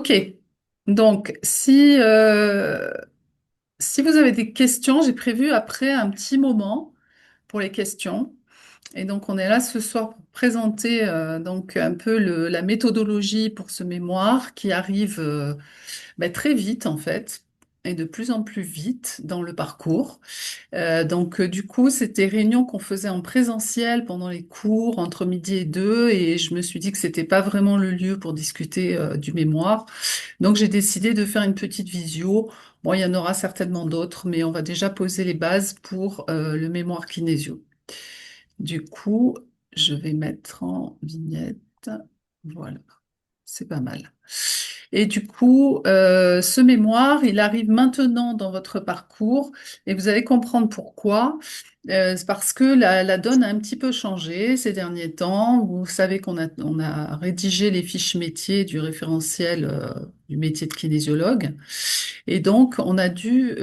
Ok, donc si vous avez des questions, j'ai prévu après un petit moment pour les questions. Et donc on est là ce soir pour présenter donc un peu la méthodologie pour ce mémoire qui arrive très vite en fait et de plus en plus vite dans le parcours. Du coup, c'était réunion qu'on faisait en présentiel pendant les cours entre midi et deux, et je me suis dit que c'était pas vraiment le lieu pour discuter du mémoire. Donc j'ai décidé de faire une petite visio. Bon, il y en aura certainement d'autres, mais on va déjà poser les bases pour le mémoire kinésio. Du coup, je vais mettre en vignette. Voilà, c'est pas mal. Et du coup, ce mémoire, il arrive maintenant dans votre parcours et vous allez comprendre pourquoi. C'est parce que la donne a un petit peu changé ces derniers temps. Vous savez qu'on a rédigé les fiches métiers du référentiel du métier de kinésiologue. Et donc, on a dû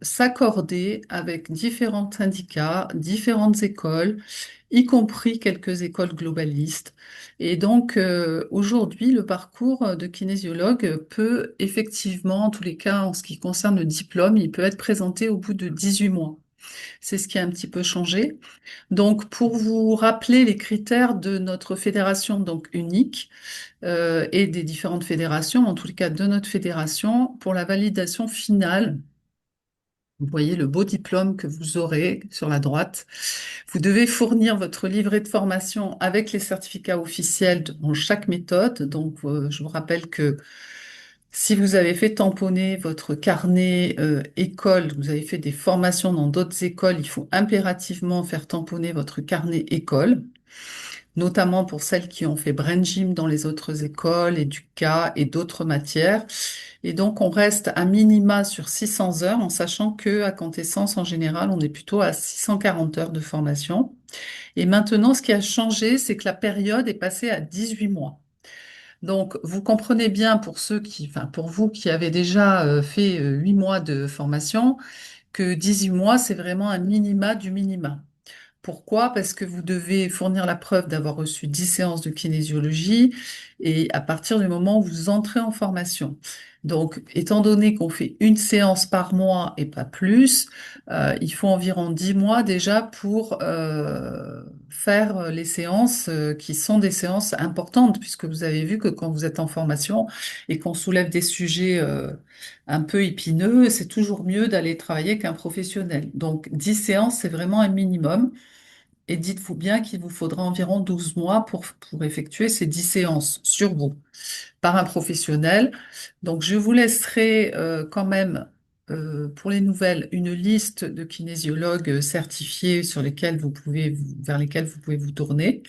s'accorder avec différents syndicats, différentes écoles, y compris quelques écoles globalistes. Et donc, aujourd'hui, le parcours de kinésiologue peut effectivement, en tous les cas, en ce qui concerne le diplôme, il peut être présenté au bout de 18 mois. C'est ce qui a un petit peu changé. Donc, pour vous rappeler les critères de notre fédération donc unique et des différentes fédérations, en tous les cas de notre fédération, pour la validation finale, vous voyez le beau diplôme que vous aurez sur la droite. Vous devez fournir votre livret de formation avec les certificats officiels dans chaque méthode. Donc, je vous rappelle que si vous avez fait tamponner votre carnet école, vous avez fait des formations dans d'autres écoles, il faut impérativement faire tamponner votre carnet école, notamment pour celles qui ont fait brain gym dans les autres écoles, Educa et d'autres matières. Et donc, on reste à minima sur 600 heures, en sachant que à Quintessence, en général, on est plutôt à 640 heures de formation. Et maintenant, ce qui a changé, c'est que la période est passée à 18 mois. Donc, vous comprenez bien pour ceux qui, enfin, pour vous qui avez déjà fait 8 mois de formation, que 18 mois, c'est vraiment un minima du minima. Pourquoi? Parce que vous devez fournir la preuve d'avoir reçu 10 séances de kinésiologie et à partir du moment où vous entrez en formation. Donc, étant donné qu'on fait une séance par mois et pas plus, il faut environ 10 mois déjà pour faire les séances qui sont des séances importantes, puisque vous avez vu que quand vous êtes en formation et qu'on soulève des sujets un peu épineux, c'est toujours mieux d'aller travailler qu'un professionnel. Donc, 10 séances, c'est vraiment un minimum. Et dites-vous bien qu'il vous faudra environ 12 mois pour effectuer ces 10 séances sur vous par un professionnel. Donc, je vous laisserai quand même, pour les nouvelles, une liste de kinésiologues certifiés vers lesquels vous pouvez vous tourner.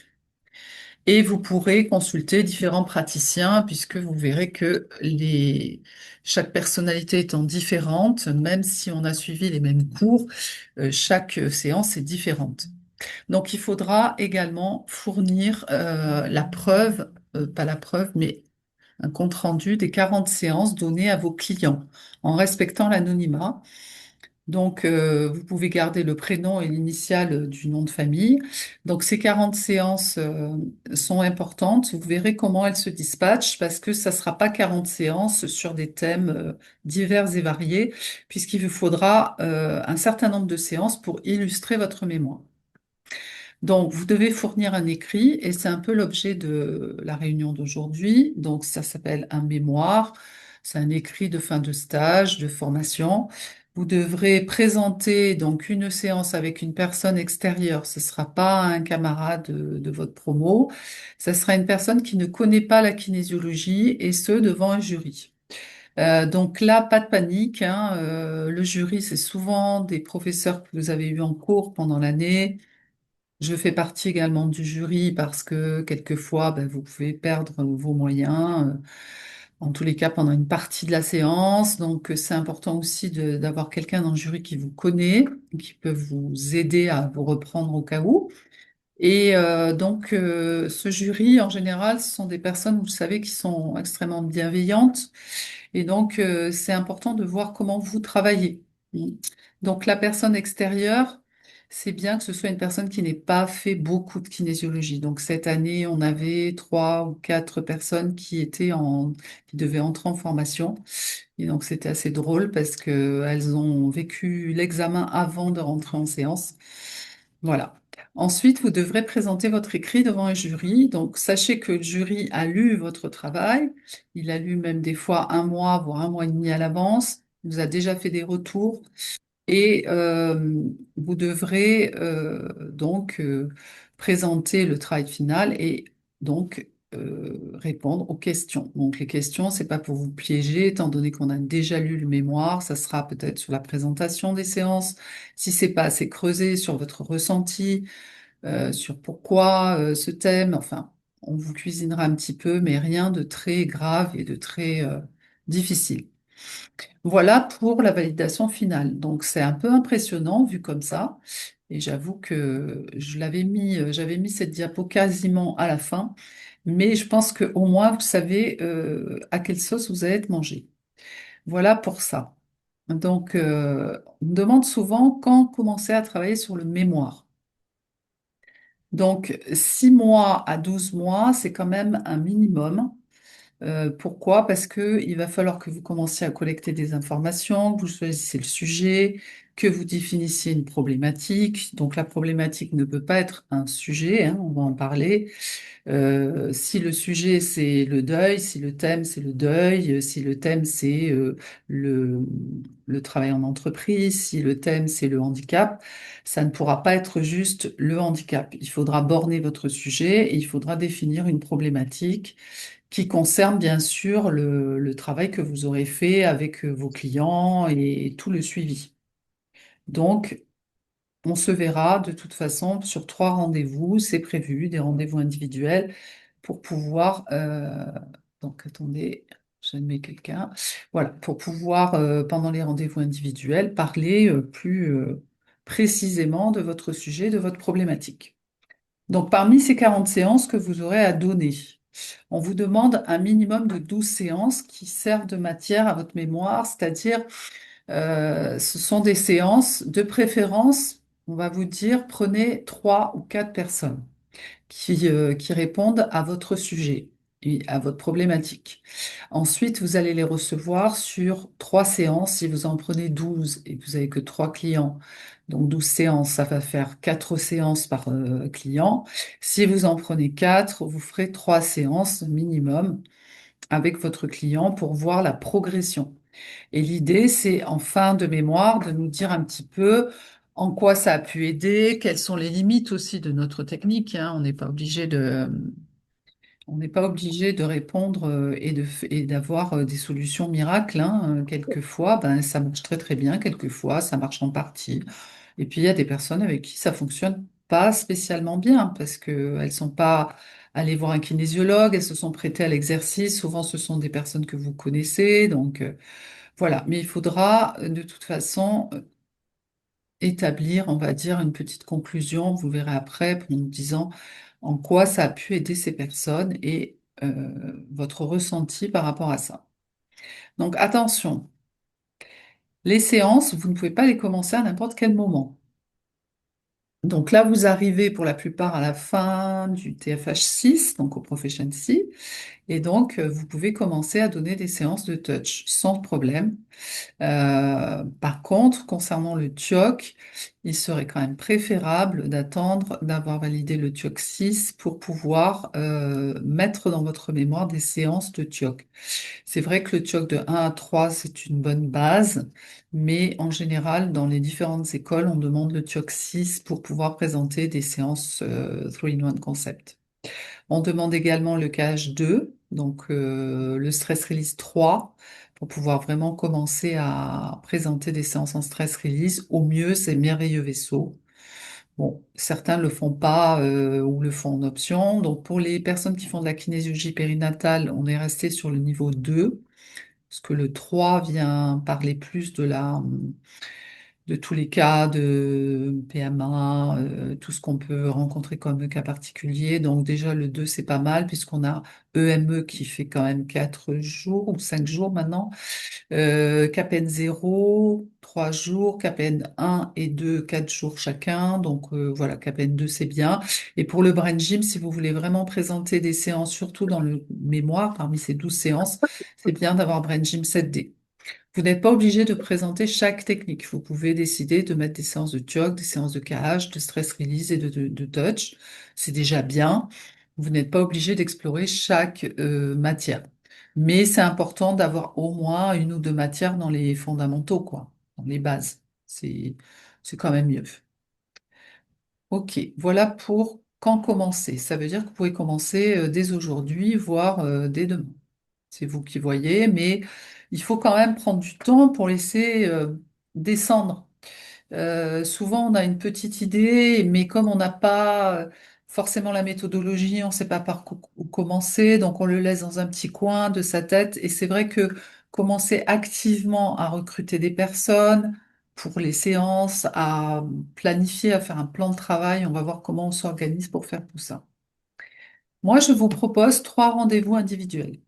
Et vous pourrez consulter différents praticiens puisque vous verrez que chaque personnalité étant différente, même si on a suivi les mêmes cours, chaque séance est différente. Donc, il faudra également fournir la preuve, pas la preuve, mais un compte-rendu des 40 séances données à vos clients en respectant l'anonymat. Donc, vous pouvez garder le prénom et l'initiale du nom de famille. Donc, ces 40 séances sont importantes. Vous verrez comment elles se dispatchent parce que ça ne sera pas 40 séances sur des thèmes divers et variés, puisqu'il vous faudra un certain nombre de séances pour illustrer votre mémoire. Donc, vous devez fournir un écrit et c'est un peu l'objet de la réunion d'aujourd'hui. Donc, ça s'appelle un mémoire. C'est un écrit de fin de stage, de formation. Vous devrez présenter donc une séance avec une personne extérieure. Ce ne sera pas un camarade de votre promo. Ce sera une personne qui ne connaît pas la kinésiologie et ce, devant un jury. Donc là, pas de panique, hein. Le jury, c'est souvent des professeurs que vous avez eus en cours pendant l'année. Je fais partie également du jury parce que quelquefois, ben, vous pouvez perdre vos moyens, en tous les cas pendant une partie de la séance. Donc, c'est important aussi d'avoir quelqu'un dans le jury qui vous connaît, qui peut vous aider à vous reprendre au cas où. Et ce jury, en général, ce sont des personnes, vous savez, qui sont extrêmement bienveillantes. Et donc, c'est important de voir comment vous travaillez. Donc, la personne extérieure, c'est bien que ce soit une personne qui n'ait pas fait beaucoup de kinésiologie. Donc cette année, on avait 3 ou 4 personnes qui devaient entrer en formation. Et donc c'était assez drôle parce que elles ont vécu l'examen avant de rentrer en séance. Voilà. Ensuite, vous devrez présenter votre écrit devant un jury. Donc sachez que le jury a lu votre travail. Il a lu même des fois un mois, voire un mois et demi à l'avance. Il vous a déjà fait des retours. Et vous devrez donc présenter le travail final et donc répondre aux questions. Donc les questions, c'est pas pour vous piéger, étant donné qu'on a déjà lu le mémoire, ça sera peut-être sur la présentation des séances, si c'est pas assez creusé sur votre ressenti, sur pourquoi ce thème, enfin, on vous cuisinera un petit peu, mais rien de très grave et de très difficile. Voilà pour la validation finale. Donc c'est un peu impressionnant vu comme ça. Et j'avoue que j'avais mis cette diapo quasiment à la fin, mais je pense qu'au moins vous savez à quelle sauce vous allez être mangé. Voilà pour ça. Donc on me demande souvent quand commencer à travailler sur le mémoire. Donc 6 mois à 12 mois, c'est quand même un minimum. Pourquoi? Parce que il va falloir que vous commenciez à collecter des informations, que vous choisissiez le sujet, que vous définissiez une problématique. Donc la problématique ne peut pas être un sujet, hein, on va en parler. Si le sujet c'est le deuil, si le thème c'est le deuil, si le thème c'est le, le travail en entreprise, si le thème c'est le handicap, ça ne pourra pas être juste le handicap. Il faudra borner votre sujet et il faudra définir une problématique qui concerne bien sûr le travail que vous aurez fait avec vos clients et tout le suivi. Donc, on se verra de toute façon sur 3 rendez-vous, c'est prévu, des rendez-vous individuels pour pouvoir, donc attendez, j'admets quelqu'un, voilà, pour pouvoir, pendant les rendez-vous individuels, parler plus précisément de votre sujet, de votre problématique. Donc, parmi ces 40 séances que vous aurez à donner, on vous demande un minimum de 12 séances qui servent de matière à votre mémoire, c'est-à-dire ce sont des séances de préférence, on va vous dire, prenez 3 ou 4 personnes qui répondent à votre sujet et à votre problématique. Ensuite, vous allez les recevoir sur 3 séances. Si vous en prenez 12 et que vous avez que 3 clients, donc 12 séances, ça va faire 4 séances par client. Si vous en prenez 4, vous ferez 3 séances minimum avec votre client pour voir la progression. Et l'idée, c'est en fin de mémoire de nous dire un petit peu en quoi ça a pu aider, quelles sont les limites aussi de notre technique, hein. On n'est pas obligé de répondre et d'avoir des solutions miracles, hein. Quelquefois, ben, ça marche très très bien, quelquefois, ça marche en partie. Et puis, il y a des personnes avec qui ça fonctionne pas spécialement bien parce qu'elles sont pas allées voir un kinésiologue, elles se sont prêtées à l'exercice. Souvent, ce sont des personnes que vous connaissez. Donc, voilà. Mais il faudra de toute façon établir, on va dire, une petite conclusion. Vous verrez après en nous disant en quoi ça a pu aider ces personnes et votre ressenti par rapport à ça. Donc, attention, les séances, vous ne pouvez pas les commencer à n'importe quel moment. Donc là, vous arrivez pour la plupart à la fin du TFH 6, donc au Profession C, et donc vous pouvez commencer à donner des séances de touch sans problème. Par contre, concernant le TIOC, il serait quand même préférable d'attendre d'avoir validé le TIOC 6 pour pouvoir mettre dans votre mémoire des séances de TIOC. C'est vrai que le TIOC de 1 à 3, c'est une bonne base, mais en général, dans les différentes écoles, on demande le TIOC 6 pour pouvoir présenter des séances 3-in-1 concept. On demande également le KH2, donc le Stress Release 3, pour pouvoir vraiment commencer à présenter des séances en Stress Release. Au mieux, c'est Merveilleux Vaisseau. Bon, certains ne le font pas ou le font en option. Donc pour les personnes qui font de la kinésiologie périnatale, on est resté sur le niveau 2, parce que le 3 vient parler plus de tous les cas de PMA, tout ce qu'on peut rencontrer comme cas particulier. Donc déjà, le 2 c'est pas mal puisqu'on a EME qui fait quand même 4 jours ou 5 jours maintenant. KPN 0, 3 jours, KPN 1 et 2, 4 jours chacun. Donc voilà, KPN 2, c'est bien. Et pour le Brain Gym, si vous voulez vraiment présenter des séances, surtout dans le mémoire, parmi ces 12 séances, c'est bien d'avoir Brain Gym 7D. Vous n'êtes pas obligé de présenter chaque technique. Vous pouvez décider de mettre des séances de jog, des séances de KH, de stress release et de touch. C'est déjà bien. Vous n'êtes pas obligé d'explorer chaque matière. Mais c'est important d'avoir au moins une ou deux matières dans les fondamentaux, quoi, dans les bases. C'est, c'est quand même mieux. Ok, voilà pour quand commencer. Ça veut dire que vous pouvez commencer dès aujourd'hui, voire dès demain. C'est vous qui voyez, mais il faut quand même prendre du temps pour laisser descendre. Souvent, on a une petite idée, mais comme on n'a pas forcément la méthodologie, on ne sait pas par où commencer, donc on le laisse dans un petit coin de sa tête. Et c'est vrai que commencer activement à recruter des personnes pour les séances, à planifier, à faire un plan de travail, on va voir comment on s'organise pour faire tout ça. Moi, je vous propose 3 rendez-vous individuels.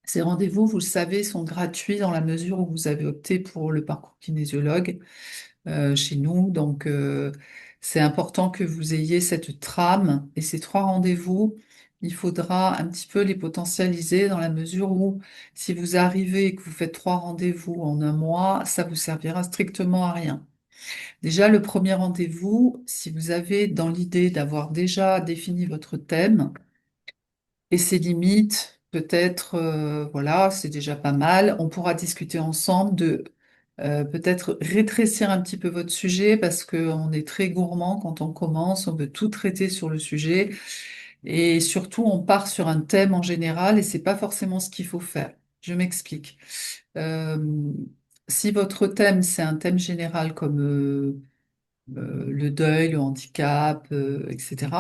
Ces rendez-vous, vous le savez, sont gratuits dans la mesure où vous avez opté pour le parcours kinésiologue chez nous. Donc, c'est important que vous ayez cette trame et ces 3 rendez-vous. Il faudra un petit peu les potentialiser dans la mesure où si vous arrivez et que vous faites 3 rendez-vous en un mois, ça vous servira strictement à rien. Déjà, le premier rendez-vous, si vous avez dans l'idée d'avoir déjà défini votre thème, et ses limites, peut-être, voilà, c'est déjà pas mal. On pourra discuter ensemble de peut-être rétrécir un petit peu votre sujet parce qu'on est très gourmand quand on commence, on veut tout traiter sur le sujet et surtout on part sur un thème en général et c'est pas forcément ce qu'il faut faire. Je m'explique. Euh, si votre thème c'est un thème général comme le deuil, le handicap, etc.,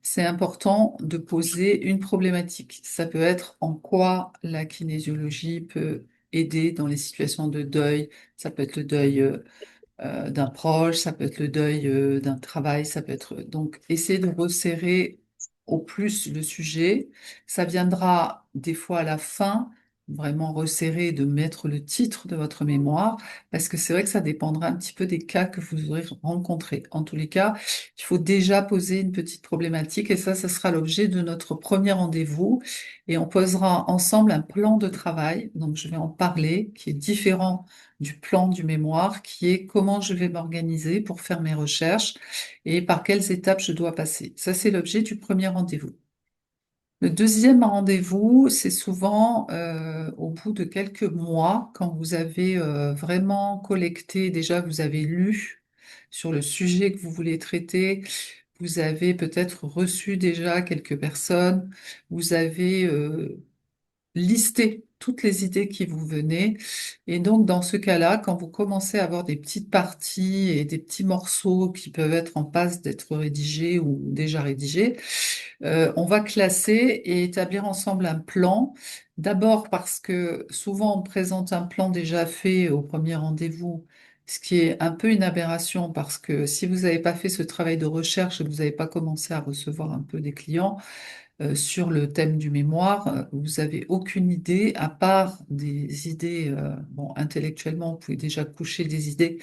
c'est important de poser une problématique. Ça peut être en quoi la kinésiologie peut aider dans les situations de deuil. Ça peut être le deuil d'un proche, ça peut être le deuil d'un travail, ça peut être donc essayer de resserrer au plus le sujet. Ça viendra des fois à la fin, vraiment resserrer, de mettre le titre de votre mémoire, parce que c'est vrai que ça dépendra un petit peu des cas que vous aurez rencontrés. En tous les cas, il faut déjà poser une petite problématique et ça sera l'objet de notre premier rendez-vous et on posera ensemble un plan de travail. Donc je vais en parler, qui est différent du plan du mémoire, qui est comment je vais m'organiser pour faire mes recherches et par quelles étapes je dois passer. Ça, c'est l'objet du premier rendez-vous. Le deuxième rendez-vous, c'est souvent au bout de quelques mois, quand vous avez vraiment collecté, déjà vous avez lu sur le sujet que vous voulez traiter, vous avez peut-être reçu déjà quelques personnes, vous avez listez toutes les idées qui vous venaient. Et donc, dans ce cas-là, quand vous commencez à avoir des petites parties et des petits morceaux qui peuvent être en passe d'être rédigés ou déjà rédigés, on va classer et établir ensemble un plan. D'abord parce que souvent on présente un plan déjà fait au premier rendez-vous, ce qui est un peu une aberration parce que si vous n'avez pas fait ce travail de recherche et que vous n'avez pas commencé à recevoir un peu des clients, sur le thème du mémoire, vous avez aucune idée, à part des idées, bon, intellectuellement, vous pouvez déjà coucher des idées,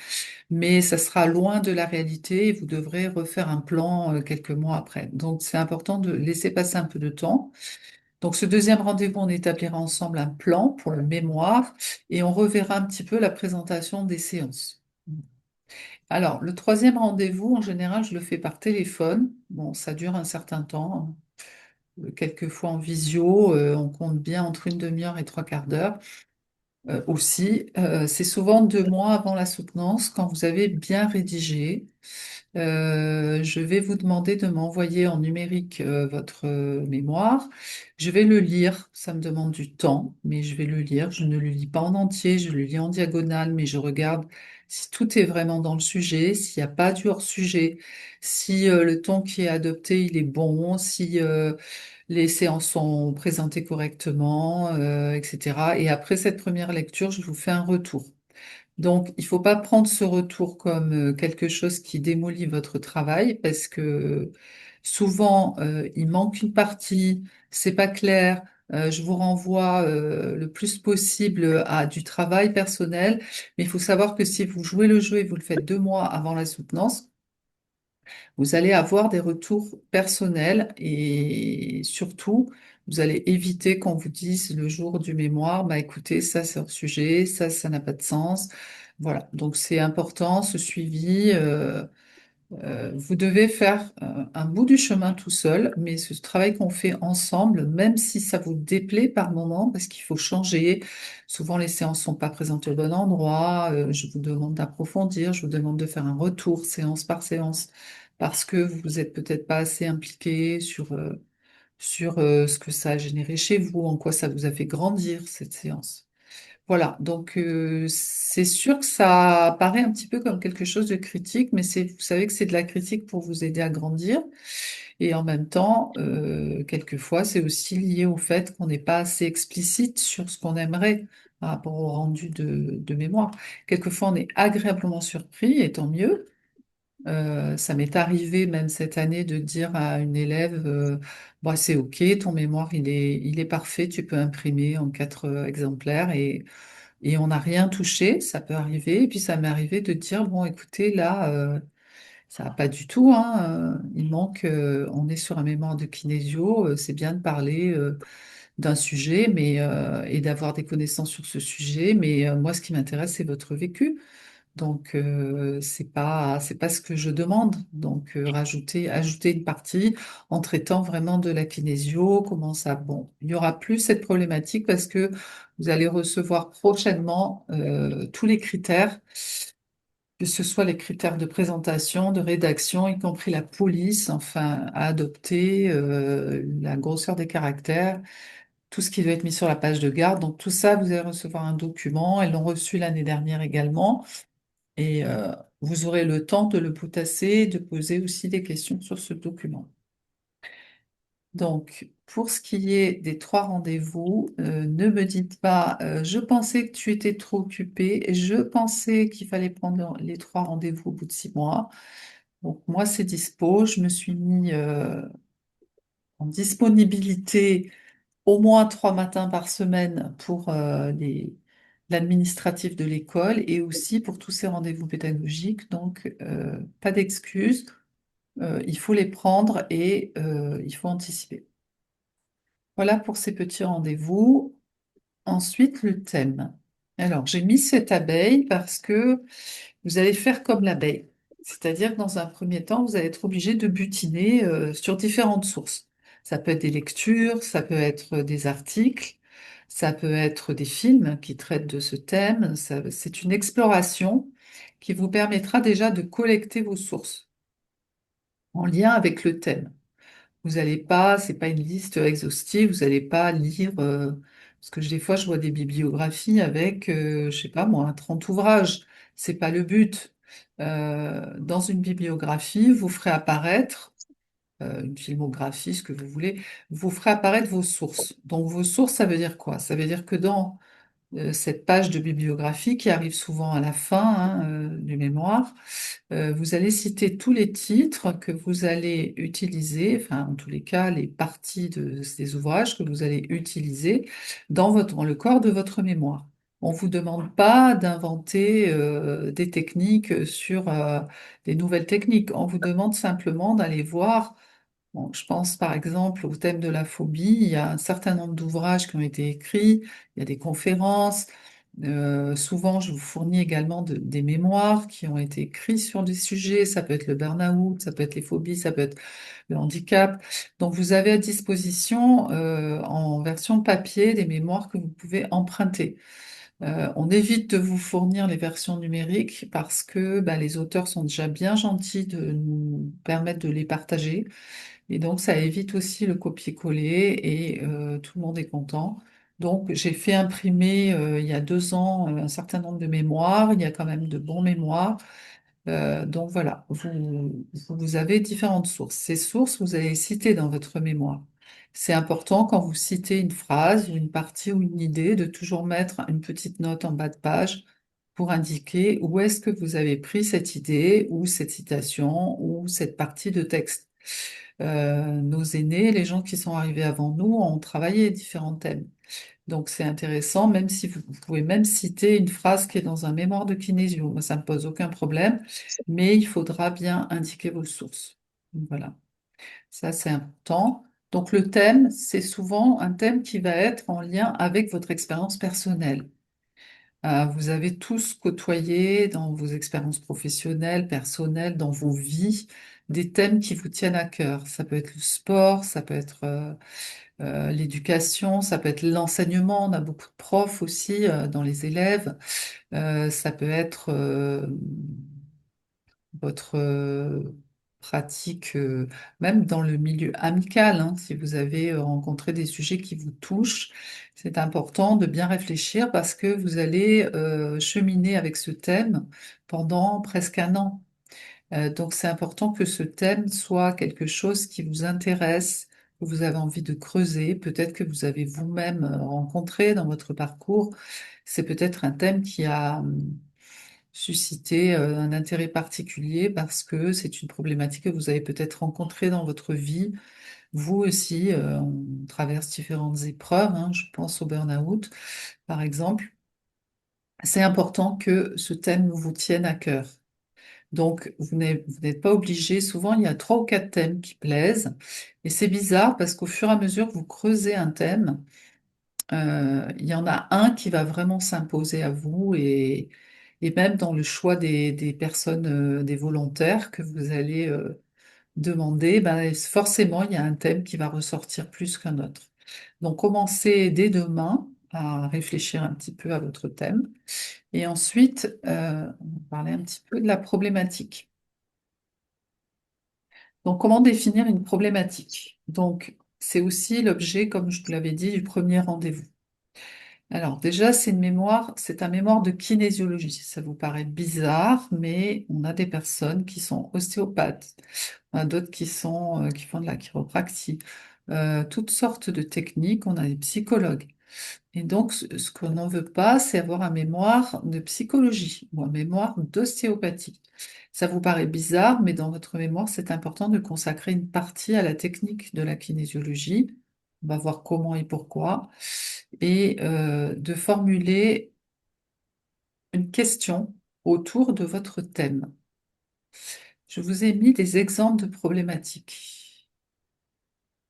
mais ça sera loin de la réalité et vous devrez refaire un plan, quelques mois après. Donc, c'est important de laisser passer un peu de temps. Donc, ce deuxième rendez-vous, on établira ensemble un plan pour le mémoire et on reverra un petit peu la présentation des séances. Alors, le troisième rendez-vous, en général, je le fais par téléphone. Bon, ça dure un certain temps, quelquefois en visio, on compte bien entre une demi-heure et 3 quarts d'heure. Aussi, c'est souvent 2 mois avant la soutenance, quand vous avez bien rédigé. Je vais vous demander de m'envoyer en numérique votre mémoire. Je vais le lire, ça me demande du temps, mais je vais le lire. Je ne le lis pas en entier, je le lis en diagonale, mais je regarde si tout est vraiment dans le sujet, s'il n'y a pas du hors-sujet, si le ton qui est adopté, il est bon, si les séances sont présentées correctement, etc. Et après cette première lecture, je vous fais un retour. Donc, il faut pas prendre ce retour comme quelque chose qui démolit votre travail parce que souvent, il manque une partie, c'est pas clair. Je vous renvoie le plus possible à du travail personnel, mais il faut savoir que si vous jouez le jeu et vous le faites 2 mois avant la soutenance, vous allez avoir des retours personnels et surtout, vous allez éviter qu'on vous dise le jour du mémoire, bah écoutez, ça c'est hors sujet, ça n'a pas de sens. Voilà, donc c'est important ce suivi. Vous devez faire un bout du chemin tout seul, mais ce travail qu'on fait ensemble, même si ça vous déplaît par moment, parce qu'il faut changer, souvent les séances sont pas présentées au bon endroit, je vous demande d'approfondir, je vous demande de faire un retour séance par séance, parce que vous êtes peut-être pas assez impliqué sur ce que ça a généré chez vous, en quoi ça vous a fait grandir cette séance. Voilà, donc c'est sûr que ça paraît un petit peu comme quelque chose de critique, mais vous savez que c'est de la critique pour vous aider à grandir. Et en même temps, quelquefois, c'est aussi lié au fait qu'on n'est pas assez explicite sur ce qu'on aimerait par rapport au rendu de mémoire. Quelquefois, on est agréablement surpris, et tant mieux. Ça m'est arrivé même cette année de dire à une élève, bah, c'est OK, ton mémoire, il est parfait, tu peux imprimer en 4 exemplaires et on n'a rien touché, ça peut arriver. Et puis ça m'est arrivé de dire, bon, écoutez, là, ça va pas du tout, hein, il manque, on est sur un mémoire de kinésio, c'est bien de parler d'un sujet et d'avoir des connaissances sur ce sujet, mais moi, ce qui m'intéresse, c'est votre vécu. Donc, c'est pas ce que je demande. Donc, ajouter une partie en traitant vraiment de la kinésio, comment ça. Bon, il n'y aura plus cette problématique parce que vous allez recevoir prochainement tous les critères, que ce soit les critères de présentation, de rédaction, y compris la police, enfin, à adopter, la grosseur des caractères, tout ce qui doit être mis sur la page de garde. Donc, tout ça, vous allez recevoir un document. Elles l'ont reçu l'année dernière également. Et vous aurez le temps de le potasser, de poser aussi des questions sur ce document. Donc, pour ce qui est des 3 rendez-vous, ne me dites pas, je pensais que tu étais trop occupé, je pensais qu'il fallait prendre les 3 rendez-vous au bout de 6 mois. Donc, moi, c'est dispo. Je me suis mis en disponibilité au moins 3 matins par semaine pour l'administratif de l'école et aussi pour tous ces rendez-vous pédagogiques. Donc, pas d'excuses, il faut les prendre et il faut anticiper. Voilà pour ces petits rendez-vous. Ensuite, le thème. Alors, j'ai mis cette abeille parce que vous allez faire comme l'abeille. C'est-à-dire que dans un premier temps, vous allez être obligé de butiner sur différentes sources. Ça peut être des lectures, ça peut être des articles, ça peut être des films qui traitent de ce thème. C'est une exploration qui vous permettra déjà de collecter vos sources en lien avec le thème. Vous n'allez pas, c'est pas une liste exhaustive, vous n'allez pas lire, parce que des fois je vois des bibliographies avec, je sais pas moi, 30 ouvrages. C'est pas le but. Dans une bibliographie, vous ferez apparaître, une filmographie, ce que vous voulez, vous ferez apparaître vos sources. Donc vos sources, ça veut dire quoi? Ça veut dire que dans cette page de bibliographie qui arrive souvent à la fin du mémoire, vous allez citer tous les titres que vous allez utiliser, enfin en tous les cas les parties de ces ouvrages que vous allez utiliser dans le corps de votre mémoire. On ne vous demande pas d'inventer des techniques sur des nouvelles techniques. On vous demande simplement d'aller voir. Bon, je pense par exemple au thème de la phobie. Il y a un certain nombre d'ouvrages qui ont été écrits, il y a des conférences. Souvent, je vous fournis également des mémoires qui ont été écrits sur des sujets. Ça peut être le burn-out, ça peut être les phobies, ça peut être le handicap. Donc, vous avez à disposition en version papier des mémoires que vous pouvez emprunter. On évite de vous fournir les versions numériques parce que bah, les auteurs sont déjà bien gentils de nous permettre de les partager. Et donc, ça évite aussi le copier-coller et tout le monde est content. Donc, j'ai fait imprimer il y a 2 ans un certain nombre de mémoires. Il y a quand même de bons mémoires. Donc, voilà, vous avez différentes sources. Ces sources, vous allez les citer dans votre mémoire. C'est important quand vous citez une phrase, ou une partie ou une idée, de toujours mettre une petite note en bas de page pour indiquer où est-ce que vous avez pris cette idée ou cette citation ou cette partie de texte. Nos aînés, les gens qui sont arrivés avant nous, ont travaillé différents thèmes. Donc c'est intéressant, même si vous pouvez même citer une phrase qui est dans un mémoire de kinésio. Moi, ça ne me pose aucun problème, mais il faudra bien indiquer vos sources. Voilà, ça c'est important. Donc le thème, c'est souvent un thème qui va être en lien avec votre expérience personnelle. Vous avez tous côtoyé dans vos expériences professionnelles, personnelles, dans vos vies, des thèmes qui vous tiennent à cœur. Ça peut être le sport, ça peut être l'éducation, ça peut être l'enseignement. On a beaucoup de profs aussi dans les élèves. Ça peut être votre pratique, même dans le milieu amical, hein, si vous avez rencontré des sujets qui vous touchent, c'est important de bien réfléchir parce que vous allez cheminer avec ce thème pendant presque un an. Donc c'est important que ce thème soit quelque chose qui vous intéresse, que vous avez envie de creuser, peut-être que vous avez vous-même rencontré dans votre parcours. C'est peut-être un thème qui a susciter un intérêt particulier parce que c'est une problématique que vous avez peut-être rencontrée dans votre vie. Vous aussi, on traverse différentes épreuves, hein, je pense au burn-out, par exemple. C'est important que ce thème vous tienne à cœur. Donc, vous n'êtes pas obligé. Souvent, il y a trois ou quatre thèmes qui plaisent. Et c'est bizarre parce qu'au fur et à mesure que vous creusez un thème, il y en a un qui va vraiment s'imposer à vous et même dans le choix des personnes, des volontaires que vous allez demander, ben, forcément, il y a un thème qui va ressortir plus qu'un autre. Donc, commencez dès demain à réfléchir un petit peu à votre thème. Et ensuite, on va parler un petit peu de la problématique. Donc, comment définir une problématique? Donc, c'est aussi l'objet, comme je vous l'avais dit, du premier rendez-vous. Alors déjà, c'est un mémoire de kinésiologie. Ça vous paraît bizarre, mais on a des personnes qui sont ostéopathes, on a d'autres qui font de la chiropractie, toutes sortes de techniques. On a des psychologues. Et donc, ce qu'on n'en veut pas, c'est avoir un mémoire de psychologie ou un mémoire d'ostéopathie. Ça vous paraît bizarre, mais dans votre mémoire, c'est important de consacrer une partie à la technique de la kinésiologie. On va voir comment et pourquoi et de formuler une question autour de votre thème. Je vous ai mis des exemples de problématiques.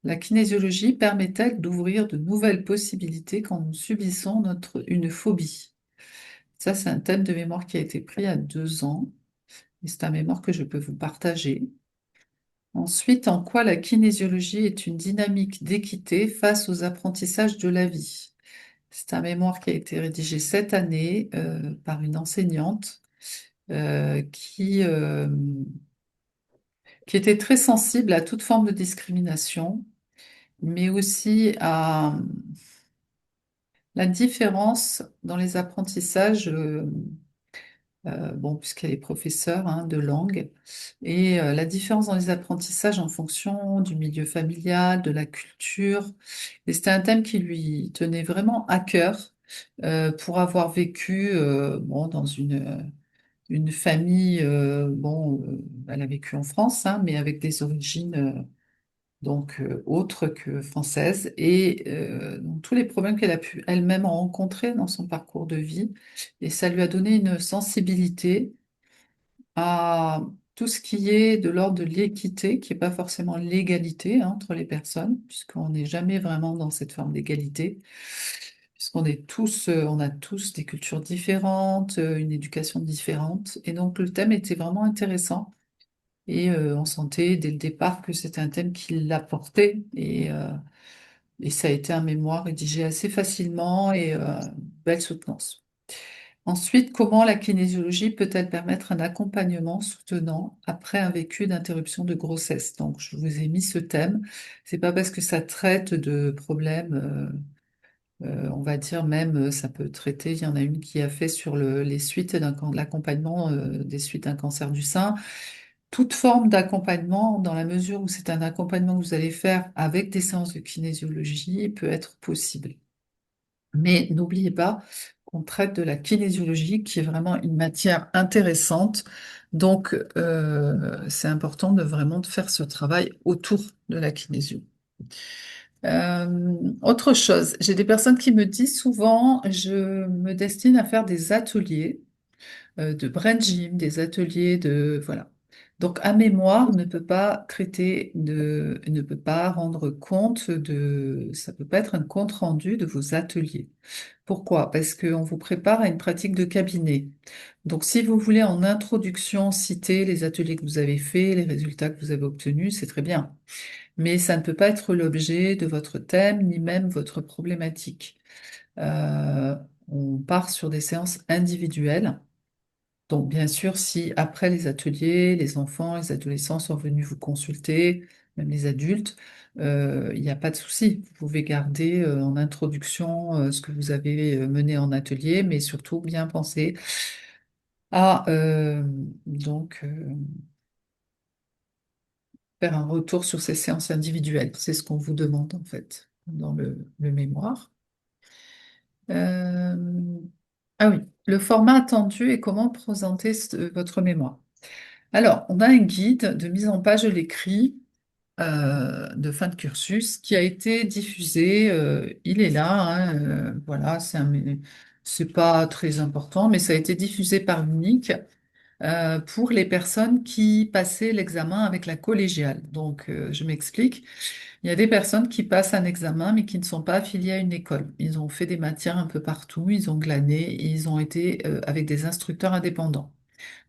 La kinésiologie permet-elle d'ouvrir de nouvelles possibilités quand nous subissons une phobie? Ça, c'est un thème de mémoire qui a été pris à 2 ans et c'est un mémoire que je peux vous partager. Ensuite, en quoi la kinésiologie est une dynamique d'équité face aux apprentissages de la vie? C'est un mémoire qui a été rédigé cette année par une enseignante qui était très sensible à toute forme de discrimination, mais aussi à la différence dans les apprentissages, bon, puisqu'elle est professeure hein, de langue, et la différence dans les apprentissages en fonction du milieu familial, de la culture. Et c'était un thème qui lui tenait vraiment à cœur pour avoir vécu bon, dans une famille, bon, elle a vécu en France, hein, mais avec des origines donc autres que françaises, et donc, tous les problèmes qu'elle a pu elle-même rencontrer dans son parcours de vie, et ça lui a donné une sensibilité à tout ce qui est de l'ordre de l'équité, qui n'est pas forcément l'égalité hein, entre les personnes, puisqu'on n'est jamais vraiment dans cette forme d'égalité. Puisqu'on est tous, on a tous des cultures différentes, une éducation différente. Et donc, le thème était vraiment intéressant. Et on sentait dès le départ que c'était un thème qui l'apportait. Et ça a été un mémoire rédigé assez facilement et belle soutenance. Ensuite, comment la kinésiologie peut-elle permettre un accompagnement soutenant après un vécu d'interruption de grossesse? Donc, je vous ai mis ce thème. C'est pas parce que ça traite de problèmes on va dire même, ça peut traiter, il y en a une qui a fait sur les suites l'accompagnement des suites d'un cancer du sein. Toute forme d'accompagnement, dans la mesure où c'est un accompagnement que vous allez faire avec des séances de kinésiologie, peut être possible. Mais n'oubliez pas qu'on traite de la kinésiologie, qui est vraiment une matière intéressante. Donc, c'est important de vraiment de faire ce travail autour de la kinésio. Autre chose, j'ai des personnes qui me disent souvent, je me destine à faire des ateliers de brain gym, des ateliers de, voilà. Donc, un mémoire ne peut pas traiter de, ne peut pas rendre compte de, ça peut pas être un compte rendu de vos ateliers. Pourquoi? Parce qu'on vous prépare à une pratique de cabinet. Donc, si vous voulez en introduction citer les ateliers que vous avez faits, les résultats que vous avez obtenus, c'est très bien. Mais ça ne peut pas être l'objet de votre thème, ni même votre problématique. Euh, on part sur des séances individuelles. Donc, bien sûr, si après les ateliers, les enfants, les adolescents sont venus vous consulter, même les adultes, il n'y a pas de souci. Vous pouvez garder en introduction ce que vous avez mené en atelier, mais surtout bien penser à donc faire un retour sur ces séances individuelles. C'est ce qu'on vous demande en fait dans le mémoire. Euh, Ah oui, le format attendu et comment présenter votre mémoire. Alors, on a un guide de mise en page de l'écrit de fin de cursus qui a été diffusé. Il est là, hein, voilà, c'est pas très important, mais ça a été diffusé par l'UNIC pour les personnes qui passaient l'examen avec la collégiale. Donc, je m'explique. Il y a des personnes qui passent un examen mais qui ne sont pas affiliées à une école. Ils ont fait des matières un peu partout, ils ont glané et ils ont été avec des instructeurs indépendants.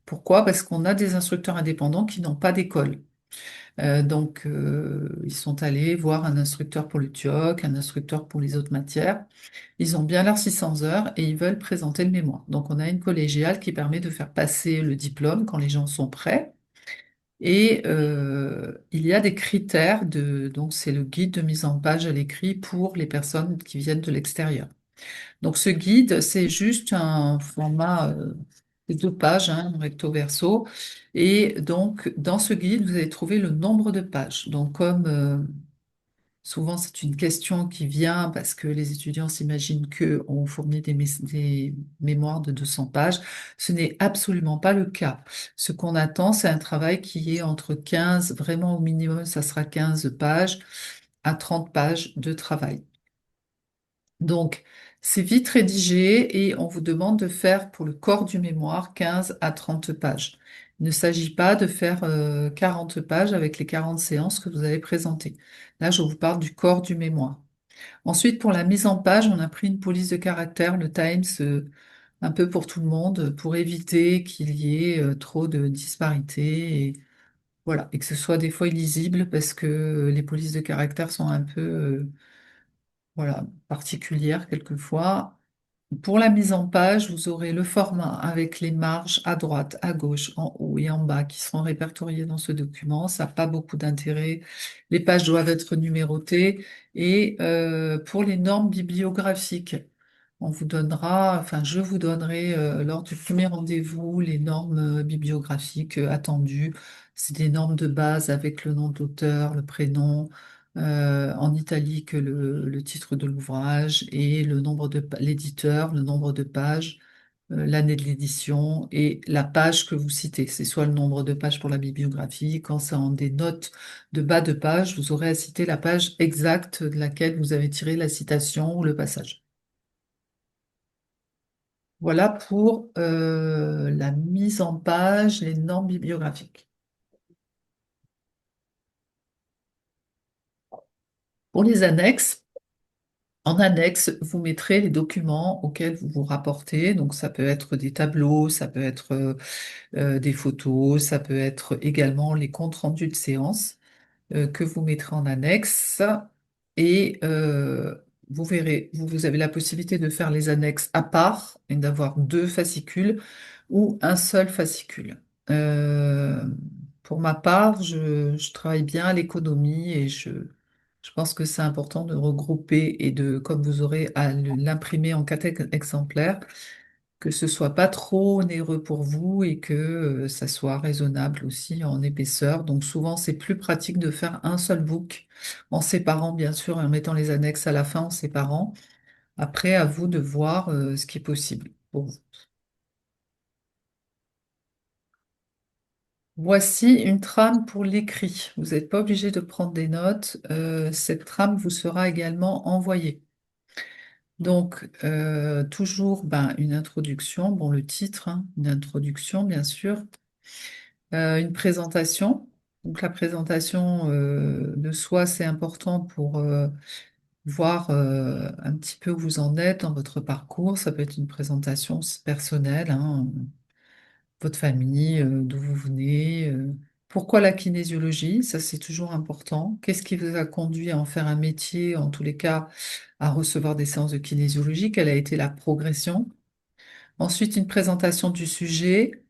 Pourquoi? Parce qu'on a des instructeurs indépendants qui n'ont pas d'école. Ils sont allés voir un instructeur pour le TUOC, un instructeur pour les autres matières. Ils ont bien leurs 600 heures et ils veulent présenter le mémoire. Donc, on a une collégiale qui permet de faire passer le diplôme quand les gens sont prêts. Et il y a des critères donc c'est le guide de mise en page à l'écrit pour les personnes qui viennent de l'extérieur. Donc, ce guide, c'est juste un format de 2 pages, hein, recto verso. Et donc, dans ce guide, vous allez trouver le nombre de pages. Donc, comme souvent c'est une question qui vient parce que les étudiants s'imaginent qu'on fournit des mémoires de 200 pages, ce n'est absolument pas le cas. Ce qu'on attend, c'est un travail qui est entre 15, vraiment au minimum, ça sera 15 pages à 30 pages de travail. Donc, c'est vite rédigé et on vous demande de faire pour le corps du mémoire 15 à 30 pages. Il ne s'agit pas de faire 40 pages avec les 40 séances que vous avez présentées. Là, je vous parle du corps du mémoire. Ensuite, pour la mise en page, on a pris une police de caractère, le Times, un peu pour tout le monde, pour éviter qu'il y ait trop de disparités et voilà, et que ce soit des fois illisible parce que les polices de caractère sont un peu voilà, particulières quelquefois. Pour la mise en page, vous aurez le format avec les marges à droite, à gauche, en haut et en bas qui seront répertoriées dans ce document. Ça n'a pas beaucoup d'intérêt. Les pages doivent être numérotées. Et pour les normes bibliographiques, on vous donnera, enfin, je vous donnerai lors du premier rendez-vous les normes bibliographiques attendues. C'est des normes de base avec le nom d'auteur, le prénom, en italique le titre de l'ouvrage et le nombre de l'éditeur, le nombre de pages, l'année de l'édition et la page que vous citez. C'est soit le nombre de pages pour la bibliographie, quand c'est en des notes de bas de page, vous aurez à citer la page exacte de laquelle vous avez tiré la citation ou le passage. Voilà pour la mise en page, les normes bibliographiques. Pour les annexes, en annexe, vous mettrez les documents auxquels vous vous rapportez. Donc, ça peut être des tableaux, ça peut être des photos, ça peut être également les comptes rendus de séance que vous mettrez en annexe. Et vous verrez, vous avez la possibilité de faire les annexes à part et d'avoir 2 fascicules ou un seul fascicule. Euh, pour ma part, je travaille bien à l'économie et je pense que c'est important de regrouper et de, comme vous aurez à l'imprimer en 4 exemplaires, que ce soit pas trop onéreux pour vous et que ça soit raisonnable aussi en épaisseur. Donc souvent, c'est plus pratique de faire un seul book en séparant, bien sûr, et en mettant les annexes à la fin en séparant. Après, à vous de voir ce qui est possible pour vous. Voici une trame pour l'écrit. Vous n'êtes pas obligé de prendre des notes. Cette trame vous sera également envoyée. Donc, toujours une introduction, bon, le titre, hein, une introduction, bien sûr. Une présentation. Donc, la présentation de soi, c'est important pour voir un petit peu où vous en êtes dans votre parcours. Ça peut être une présentation personnelle, hein, votre famille, d'où vous venez, pourquoi la kinésiologie, ça c'est toujours important. Qu'est-ce qui vous a conduit à en faire un métier, en tous les cas, à recevoir des séances de kinésiologie? Quelle a été la progression? Ensuite, une présentation du sujet,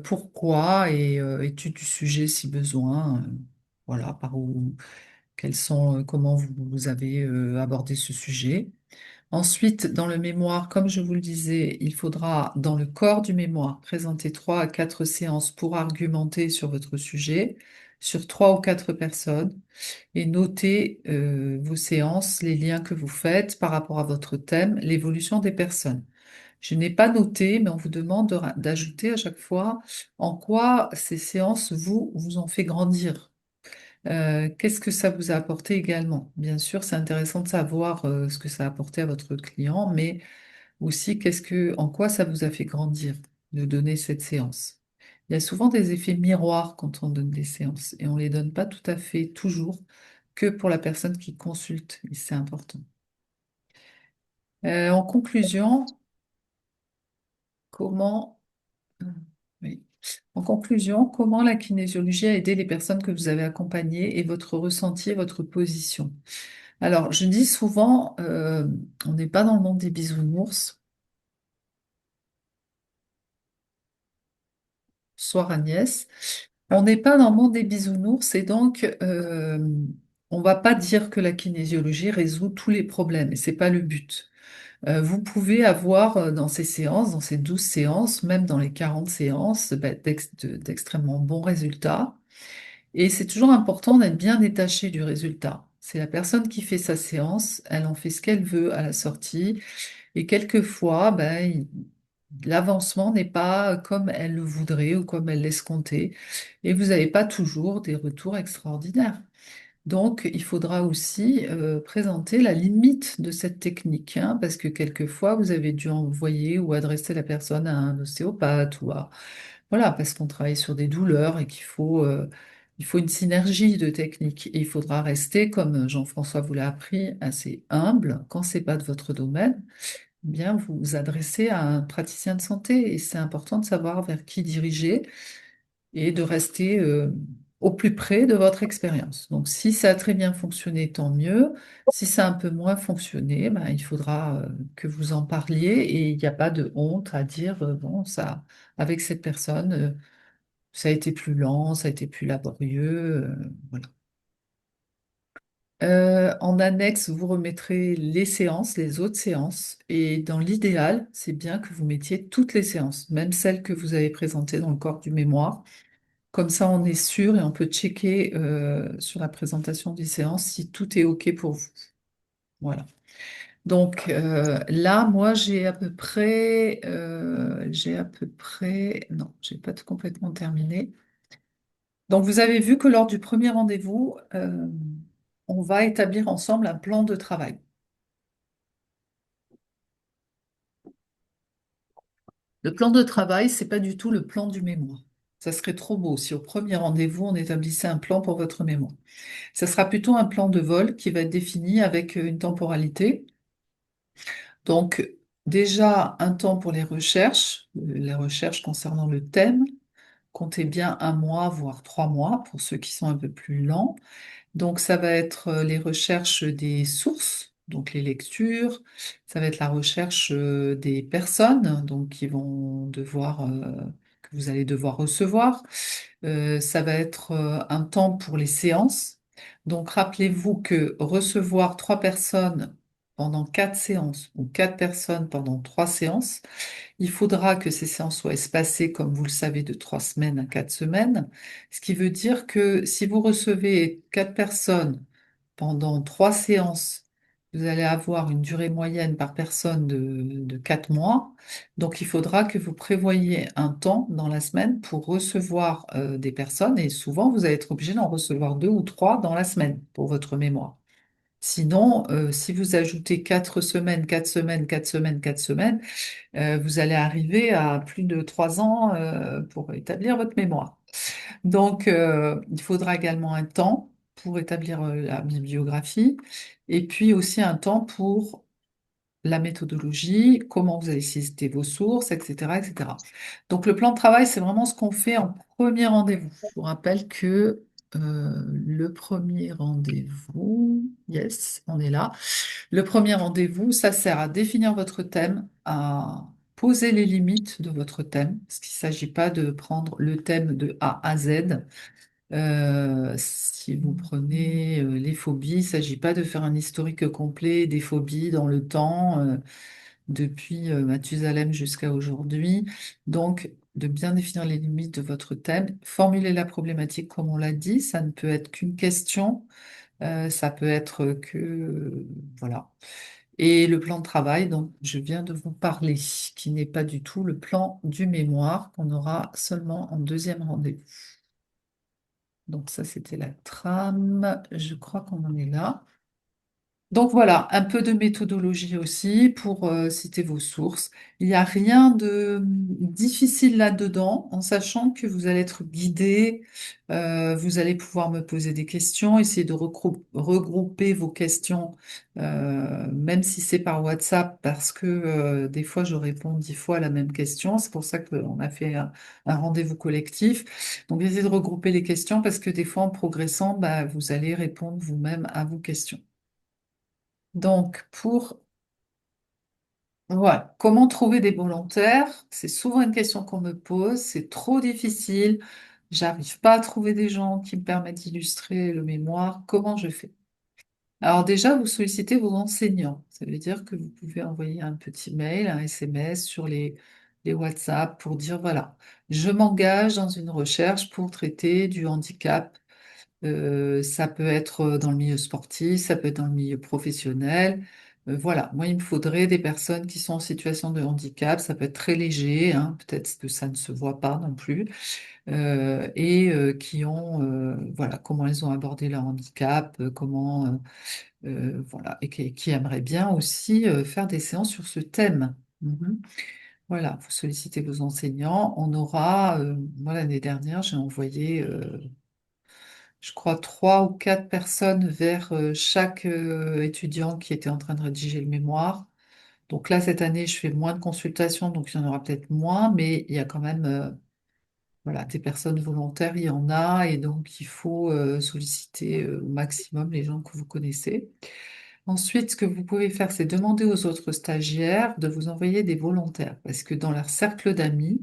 pourquoi et étude du sujet si besoin. Voilà, par où, comment vous avez abordé ce sujet. Ensuite, dans le mémoire, comme je vous le disais, il faudra, dans le corps du mémoire, présenter 3 à 4 séances pour argumenter sur votre sujet, sur 3 ou 4 personnes, et noter vos séances, les liens que vous faites par rapport à votre thème, l'évolution des personnes. Je n'ai pas noté, mais on vous demande d'ajouter à chaque fois en quoi ces séances vous ont fait grandir. Qu'est-ce que ça vous a apporté également? Bien sûr, c'est intéressant de savoir ce que ça a apporté à votre client, mais aussi en quoi ça vous a fait grandir de donner cette séance. Il y a souvent des effets miroirs quand on donne des séances et on ne les donne pas tout à fait toujours que pour la personne qui consulte, et c'est important. En conclusion, comment, euh, oui. En conclusion, comment la kinésiologie a aidé les personnes que vous avez accompagnées et votre ressenti et votre position? Alors, je dis souvent, on n'est pas dans le monde des bisounours. Soir Agnès. On n'est pas dans le monde des bisounours et donc on va pas dire que la kinésiologie résout tous les problèmes et c'est pas le but. Vous pouvez avoir dans ces séances, dans ces 12 séances, même dans les 40 séances, d'extrêmement bons résultats. Et c'est toujours important d'être bien détaché du résultat. C'est la personne qui fait sa séance, elle en fait ce qu'elle veut à la sortie. Et quelquefois, l'avancement n'est pas comme elle le voudrait ou comme elle l'escomptait. Et vous n'avez pas toujours des retours extraordinaires. Donc, il faudra aussi présenter la limite de cette technique, hein, parce que quelquefois, vous avez dû envoyer ou adresser la personne à un ostéopathe voilà, parce qu'on travaille sur des douleurs et il faut une synergie de techniques. Et il faudra rester, comme Jean-François vous l'a appris, assez humble quand c'est pas de votre domaine bien vous vous adresser à un praticien de santé et c'est important de savoir vers qui diriger et de rester au plus près de votre expérience. Donc, si ça a très bien fonctionné, tant mieux. Si ça a un peu moins fonctionné, il faudra que vous en parliez et il n'y a pas de honte à dire, bon, ça, avec cette personne, ça a été plus lent, ça a été plus laborieux, voilà. En annexe, vous remettrez les séances, les autres séances. Et dans l'idéal, c'est bien que vous mettiez toutes les séances, même celles que vous avez présentées dans le corps du mémoire. Comme ça, on est sûr et on peut checker sur la présentation des séances si tout est OK pour vous. Voilà. Donc là, moi, non, j'ai pas tout complètement terminé. Donc, vous avez vu que lors du premier rendez-vous, on va établir ensemble un plan de travail. Le plan de travail, c'est pas du tout le plan du mémoire. Ça serait trop beau si au premier rendez-vous, on établissait un plan pour votre mémoire. Ça sera plutôt un plan de vol qui va être défini avec une temporalité. Donc, déjà, un temps pour les recherches concernant le thème. Comptez bien 1 mois, voire 3 mois pour ceux qui sont un peu plus lents. Donc, ça va être les recherches des sources, donc les lectures. Ça va être la recherche des personnes, donc que vous allez devoir recevoir. Ça va être un temps pour les séances. Donc, rappelez-vous que recevoir 3 personnes pendant 4 séances ou 4 personnes pendant 3 séances, il faudra que ces séances soient espacées, comme vous le savez, de 3 semaines à 4 semaines. Ce qui veut dire que si vous recevez 4 personnes pendant 3 séances Vous allez avoir une durée moyenne par personne de 4 mois. Donc, il faudra que vous prévoyiez un temps dans la semaine pour recevoir des personnes. Et souvent, vous allez être obligé d'en recevoir 2 ou 3 dans la semaine pour votre mémoire. Sinon, si vous ajoutez 4 semaines, 4 semaines, 4 semaines, 4 semaines, vous allez arriver à plus de 3 ans pour établir votre mémoire. Donc, il faudra également un temps pour établir la bibliographie et puis aussi un temps pour la méthodologie, comment vous allez citer vos sources, etc., etc. Donc, le plan de travail, c'est vraiment ce qu'on fait en premier rendez-vous. Je vous rappelle que le premier rendez-vous, yes, on est là. Le premier rendez-vous, ça sert à définir votre thème, à poser les limites de votre thème, parce qu'il ne s'agit pas de prendre le thème de A à Z. Si vous prenez les phobies, il ne s'agit pas de faire un historique complet des phobies dans le temps, depuis Mathusalem jusqu'à aujourd'hui. Donc, de bien définir les limites de votre thème, formuler la problématique comme on l'a dit, ça ne peut être qu'une question, ça peut être que, voilà. Et le plan de travail dont je viens de vous parler, qui n'est pas du tout le plan du mémoire qu'on aura seulement en deuxième rendez-vous. Donc ça, c'était la trame. Je crois qu'on en est là. Donc voilà, un peu de méthodologie aussi pour citer vos sources. Il n'y a rien de difficile là-dedans, en sachant que vous allez être guidé, vous allez pouvoir me poser des questions, essayer de regrouper vos questions, même si c'est par WhatsApp, parce que des fois je réponds 10 fois à la même question. C'est pour ça qu'on a fait un rendez-vous collectif. Donc essayez de regrouper les questions, parce que des fois en progressant, bah, vous allez répondre vous-même à vos questions. Donc, voilà, comment trouver des volontaires? C'est souvent une question qu'on me pose. C'est trop difficile. J'arrive pas à trouver des gens qui me permettent d'illustrer le mémoire. Comment je fais? Alors déjà, vous sollicitez vos enseignants. Ça veut dire que vous pouvez envoyer un petit mail, un SMS sur les WhatsApp pour dire, voilà, je m'engage dans une recherche pour traiter du handicap. Ça peut être dans le milieu sportif, ça peut être dans le milieu professionnel. Voilà, moi, il me faudrait des personnes qui sont en situation de handicap. Ça peut être très léger, hein, peut-être que ça ne se voit pas non plus, et qui ont, voilà, comment elles ont abordé leur handicap, voilà, et qui aimeraient bien aussi faire des séances sur ce thème. Mhm. Voilà, vous sollicitez vos enseignants. On aura, moi l'année dernière, j'ai envoyé je crois, 3 ou 4 personnes vers chaque étudiant qui était en train de rédiger le mémoire. Donc là, cette année, je fais moins de consultations, donc il y en aura peut-être moins, mais il y a quand même voilà, des personnes volontaires, il y en a, et donc il faut solliciter au maximum les gens que vous connaissez. Ensuite, ce que vous pouvez faire, c'est demander aux autres stagiaires de vous envoyer des volontaires, parce que dans leur cercle d'amis,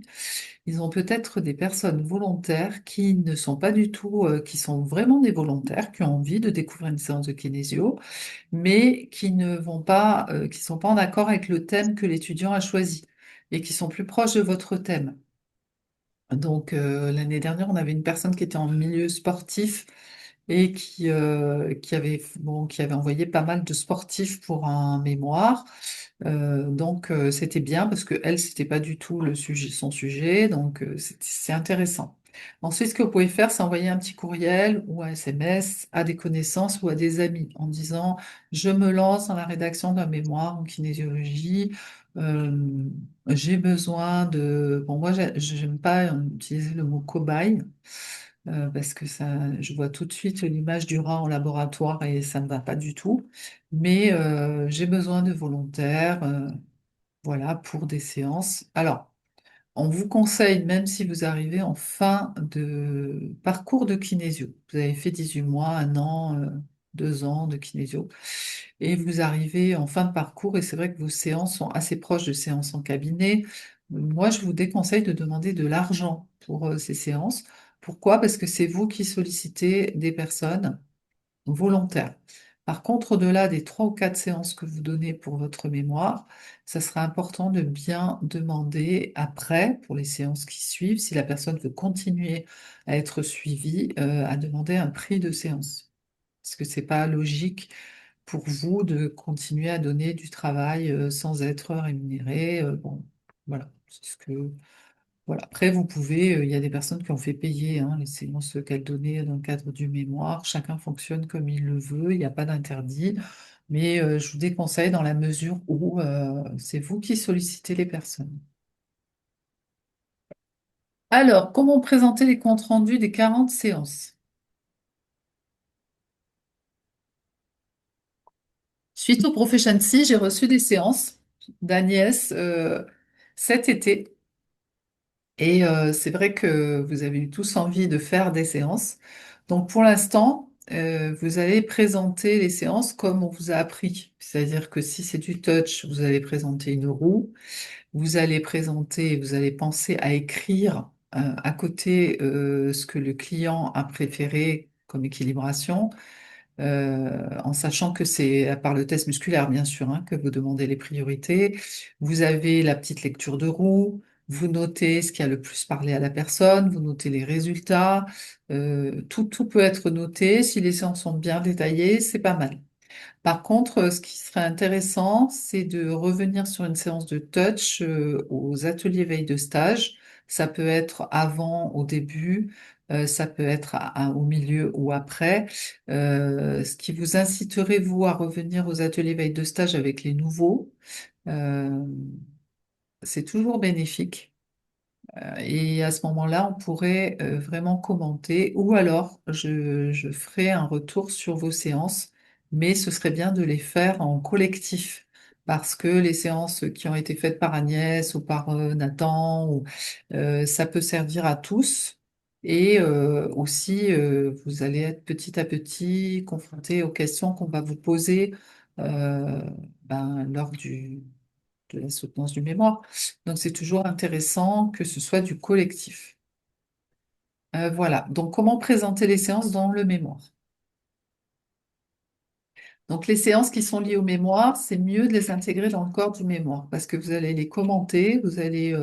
ils ont peut-être des personnes volontaires qui ne sont pas du tout, qui sont vraiment des volontaires, qui ont envie de découvrir une séance de kinésio, mais qui ne vont pas, qui sont pas en accord avec le thème que l'étudiant a choisi et qui sont plus proches de votre thème. Donc, l'année dernière, on avait une personne qui était en milieu sportif et qui avait envoyé pas mal de sportifs pour un mémoire. Donc, c'était bien parce que elle, c'était pas du tout le sujet, son sujet. Donc, c'est intéressant. Ensuite, ce que vous pouvez faire, c'est envoyer un petit courriel ou un SMS à des connaissances ou à des amis en disant, je me lance dans la rédaction d'un mémoire en kinésiologie. Euh, j'ai besoin de... Bon, moi, j'aime pas utiliser le mot cobaye parce que ça, je vois tout de suite l'image du rat en laboratoire et ça ne va pas du tout. Mais j'ai besoin de volontaires, voilà, pour des séances. Alors, on vous conseille, même si vous arrivez en fin de parcours de kinésio, vous avez fait 18 mois, 1 an, 2 ans de kinésio, et vous arrivez en fin de parcours, et c'est vrai que vos séances sont assez proches de séances en cabinet. Moi, je vous déconseille de demander de l'argent pour ces séances. Pourquoi? Parce que c'est vous qui sollicitez des personnes volontaire. Par contre, au-delà des 3 ou 4 séances que vous donnez pour votre mémoire, ça sera important de bien demander après, pour les séances qui suivent, si la personne veut continuer à être suivie, à demander un prix de séance. Parce que c'est pas logique. pour vous de continuer à donner du travail sans être rémunéré. Bon, voilà, c'est ce que voilà. Après, vous pouvez, il y a des personnes qui ont fait payer hein, les séances qu'elles donnaient dans le cadre du mémoire. Chacun fonctionne comme il le veut, il n'y a pas d'interdit. Mais je vous déconseille dans la mesure où c'est vous qui sollicitez les personnes. Alors, comment présenter les comptes rendus des 40 séances? Suite au Proficiency, j'ai reçu des séances d'Agnès cet été. Et c'est vrai que vous avez eu tous envie de faire des séances. Donc pour l'instant, vous allez présenter les séances comme on vous a appris. C'est-à-dire que si c'est du touch, vous allez présenter une roue, vous allez présenter, vous allez penser à écrire à côté ce que le client a préféré comme équilibration en sachant que c'est par le test musculaire, bien sûr, hein, que vous demandez les priorités. Vous avez la petite lecture de roue, vous notez ce qui a le plus parlé à la personne, vous notez les résultats. Tout peut être noté. Si les séances sont bien détaillées, c'est pas mal. Par contre, ce qui serait intéressant, c'est de revenir sur une séance de touch aux ateliers veille de stage. Ça peut être avant, au début, ça peut être au milieu ou après. Ce qui vous inciterait, vous, à revenir aux ateliers veille de stage avec les nouveaux, euh, c'est toujours bénéfique. Et à ce moment-là, on pourrait vraiment commenter, ou alors je ferai un retour sur vos séances, mais ce serait bien de les faire en collectif, parce que les séances qui ont été faites par Agnès ou par Nathan, ça peut servir à tous. Et aussi, vous allez être petit à petit confronté aux questions qu'on va vous poser euh, lors de la soutenance du mémoire. Donc, c'est toujours intéressant que ce soit du collectif. Voilà. Donc, comment présenter les séances dans le mémoire? Donc, les séances qui sont liées au mémoire, c'est mieux de les intégrer dans le corps du mémoire parce que vous allez les commenter, vous allez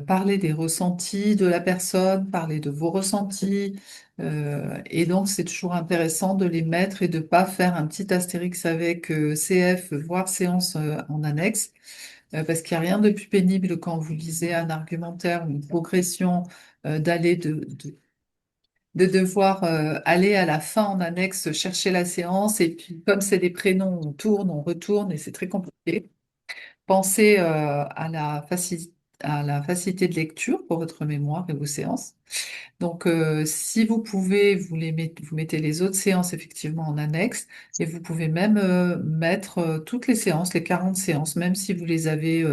parler des ressentis de la personne, parler de vos ressentis. Et donc, c'est toujours intéressant de les mettre et de pas faire un petit astérix avec CF, voire séance en annexe. Parce qu'il n'y a rien de plus pénible quand vous lisez un argumentaire ou une progression, d'aller de devoir aller à la fin en annexe chercher la séance et puis comme c'est des prénoms, on tourne, on retourne et c'est très compliqué. Pensez à la facilité de lecture pour votre mémoire et vos séances. Donc, si vous pouvez, vous mettez les autres séances effectivement en annexe et vous pouvez même mettre toutes les séances, les 40 séances, même si vous les avez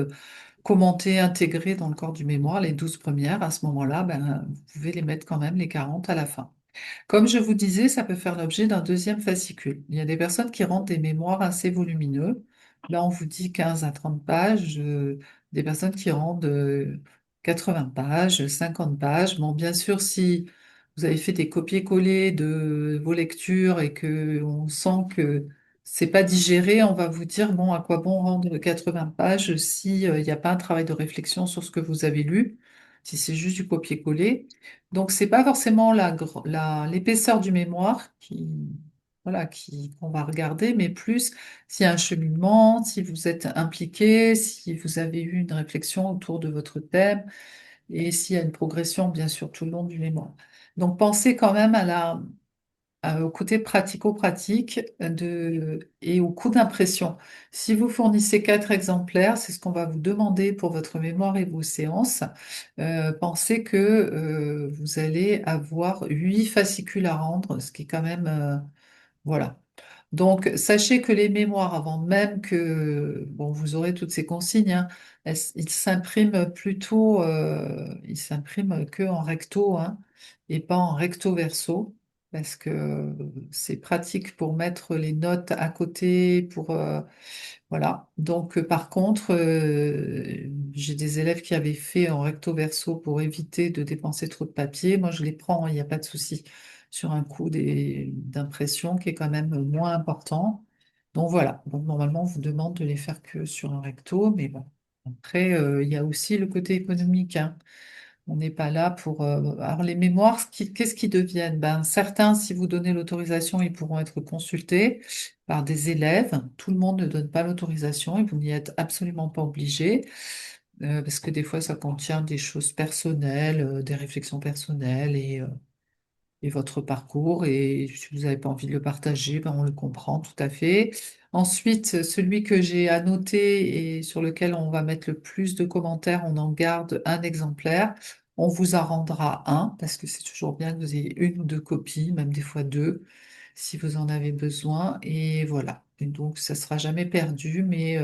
commentées, intégrées dans le corps du mémoire, les 12 premières, à ce moment-là, ben, vous pouvez les mettre quand même les 40 à la fin. Comme je vous disais, ça peut faire l'objet d'un deuxième fascicule. Il y a des personnes qui rendent des mémoires assez volumineux. Là, on vous dit 15 à 30 pages. Des personnes qui rendent 80 pages, 50 pages. Bon, bien sûr, si vous avez fait des copier-coller de vos lectures et que on sent que c'est pas digéré, on va vous dire, bon, à quoi bon rendre 80 pages si, il n'y a pas un travail de réflexion sur ce que vous avez lu, si c'est juste du copier-coller. Donc, c'est pas forcément l'épaisseur du mémoire voilà, qu'on va regarder, mais plus s'il y a un cheminement, si vous êtes impliqué, si vous avez eu une réflexion autour de votre thème et s'il y a une progression, bien sûr, tout le long du mémoire. Donc, pensez quand même au côté pratico-pratique et au coût d'impression. Si vous fournissez 4 exemplaires, c'est ce qu'on va vous demander pour votre mémoire et vos séances. Pensez que vous allez avoir 8 fascicules à rendre, ce qui est quand même voilà. Donc, sachez que les mémoires, avant même que, bon, vous aurez toutes ces consignes, hein, ils s'impriment plutôt, ils s'impriment que en recto, hein, et pas en recto verso, parce que c'est pratique pour mettre les notes à côté, voilà. Donc, par contre, j'ai des élèves qui avaient fait en recto verso pour éviter de dépenser trop de papier. Moi, je les prends, il n'y a pas de souci sur un coût d'impression qui est quand même moins important. Donc voilà. Donc normalement, on vous demande de les faire que sur un recto, mais bon. Après, il y a aussi le côté économique, hein. On n'est pas là pour... Alors les mémoires, qu'est-ce qu'ils deviennent? Ben, certains, si vous donnez l'autorisation, ils pourront être consultés par des élèves. Tout le monde ne donne pas l'autorisation et vous n'y êtes absolument pas obligé, parce que des fois, ça contient des choses personnelles, des réflexions personnelles et votre parcours. Et si vous n'avez pas envie de le partager, ben on le comprend tout à fait. Ensuite, celui que j'ai annoté et sur lequel on va mettre le plus de commentaires, on en garde un exemplaire. On vous en rendra un parce que c'est toujours bien que vous ayez une ou deux copies, même des fois deux, si vous en avez besoin. Et voilà. Et donc, ça sera jamais perdu, mais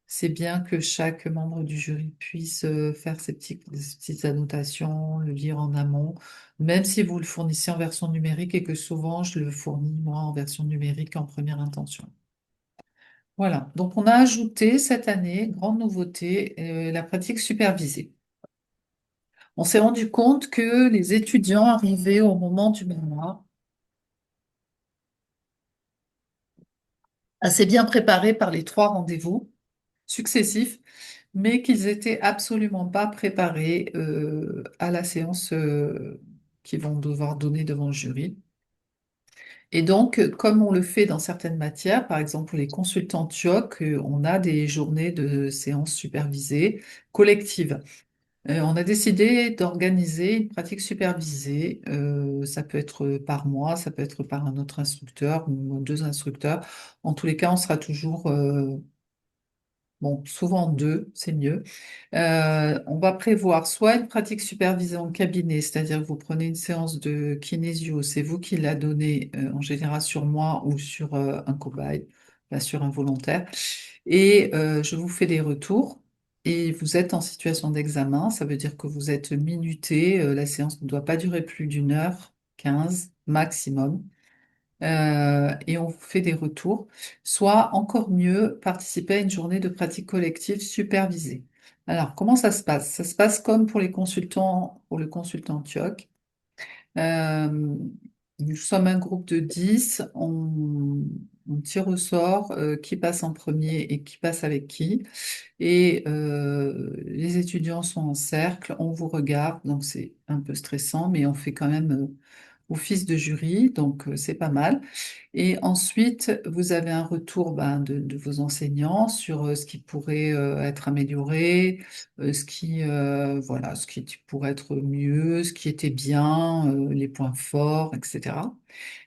c'est bien que chaque membre du jury puisse faire ces petites annotations, le lire en amont, même si vous le fournissez en version numérique et que souvent je le fournis moi en version numérique en première intention. Voilà, donc on a ajouté cette année, grande nouveauté, la pratique supervisée. On s'est rendu compte que les étudiants arrivaient au moment du mémoire assez bien préparés par les trois rendez-vous successifs, mais qu'ils étaient absolument pas préparés à la séance qu'ils vont devoir donner devant le jury. Et donc, comme on le fait dans certaines matières, par exemple pour les consultants TIOC, on a des journées de séances supervisées collectives. On a décidé d'organiser une pratique supervisée. Ça peut être par mois, ça peut être par un autre instructeur ou deux instructeurs. En tous les cas, on sera toujours, bon, souvent deux, c'est mieux. On va prévoir soit une pratique supervisée en cabinet, c'est-à-dire que vous prenez une séance de kinésio, c'est vous qui la donnez en général sur moi ou sur un cobaye, pas sur un volontaire, et je vous fais des retours. Et vous êtes en situation d'examen, ça veut dire que vous êtes minuté, la séance ne doit pas durer plus d'une heure 15 maximum. Et on fait des retours, soit encore mieux, participer à une journée de pratique collective supervisée. Alors, comment ça se passe? Ça se passe comme pour les consultants, pour le consultant TIOC. Euh, Nous sommes un groupe de 10, on tire au sort qui passe en premier et qui passe avec qui. Et les étudiants sont en cercle, on vous regarde, donc c'est un peu stressant, mais on fait quand même office de jury, donc c'est pas mal. Et ensuite, vous avez un retour ben, de vos enseignants sur ce qui pourrait être amélioré, voilà, ce qui pourrait être mieux, ce qui était bien, les points forts, etc.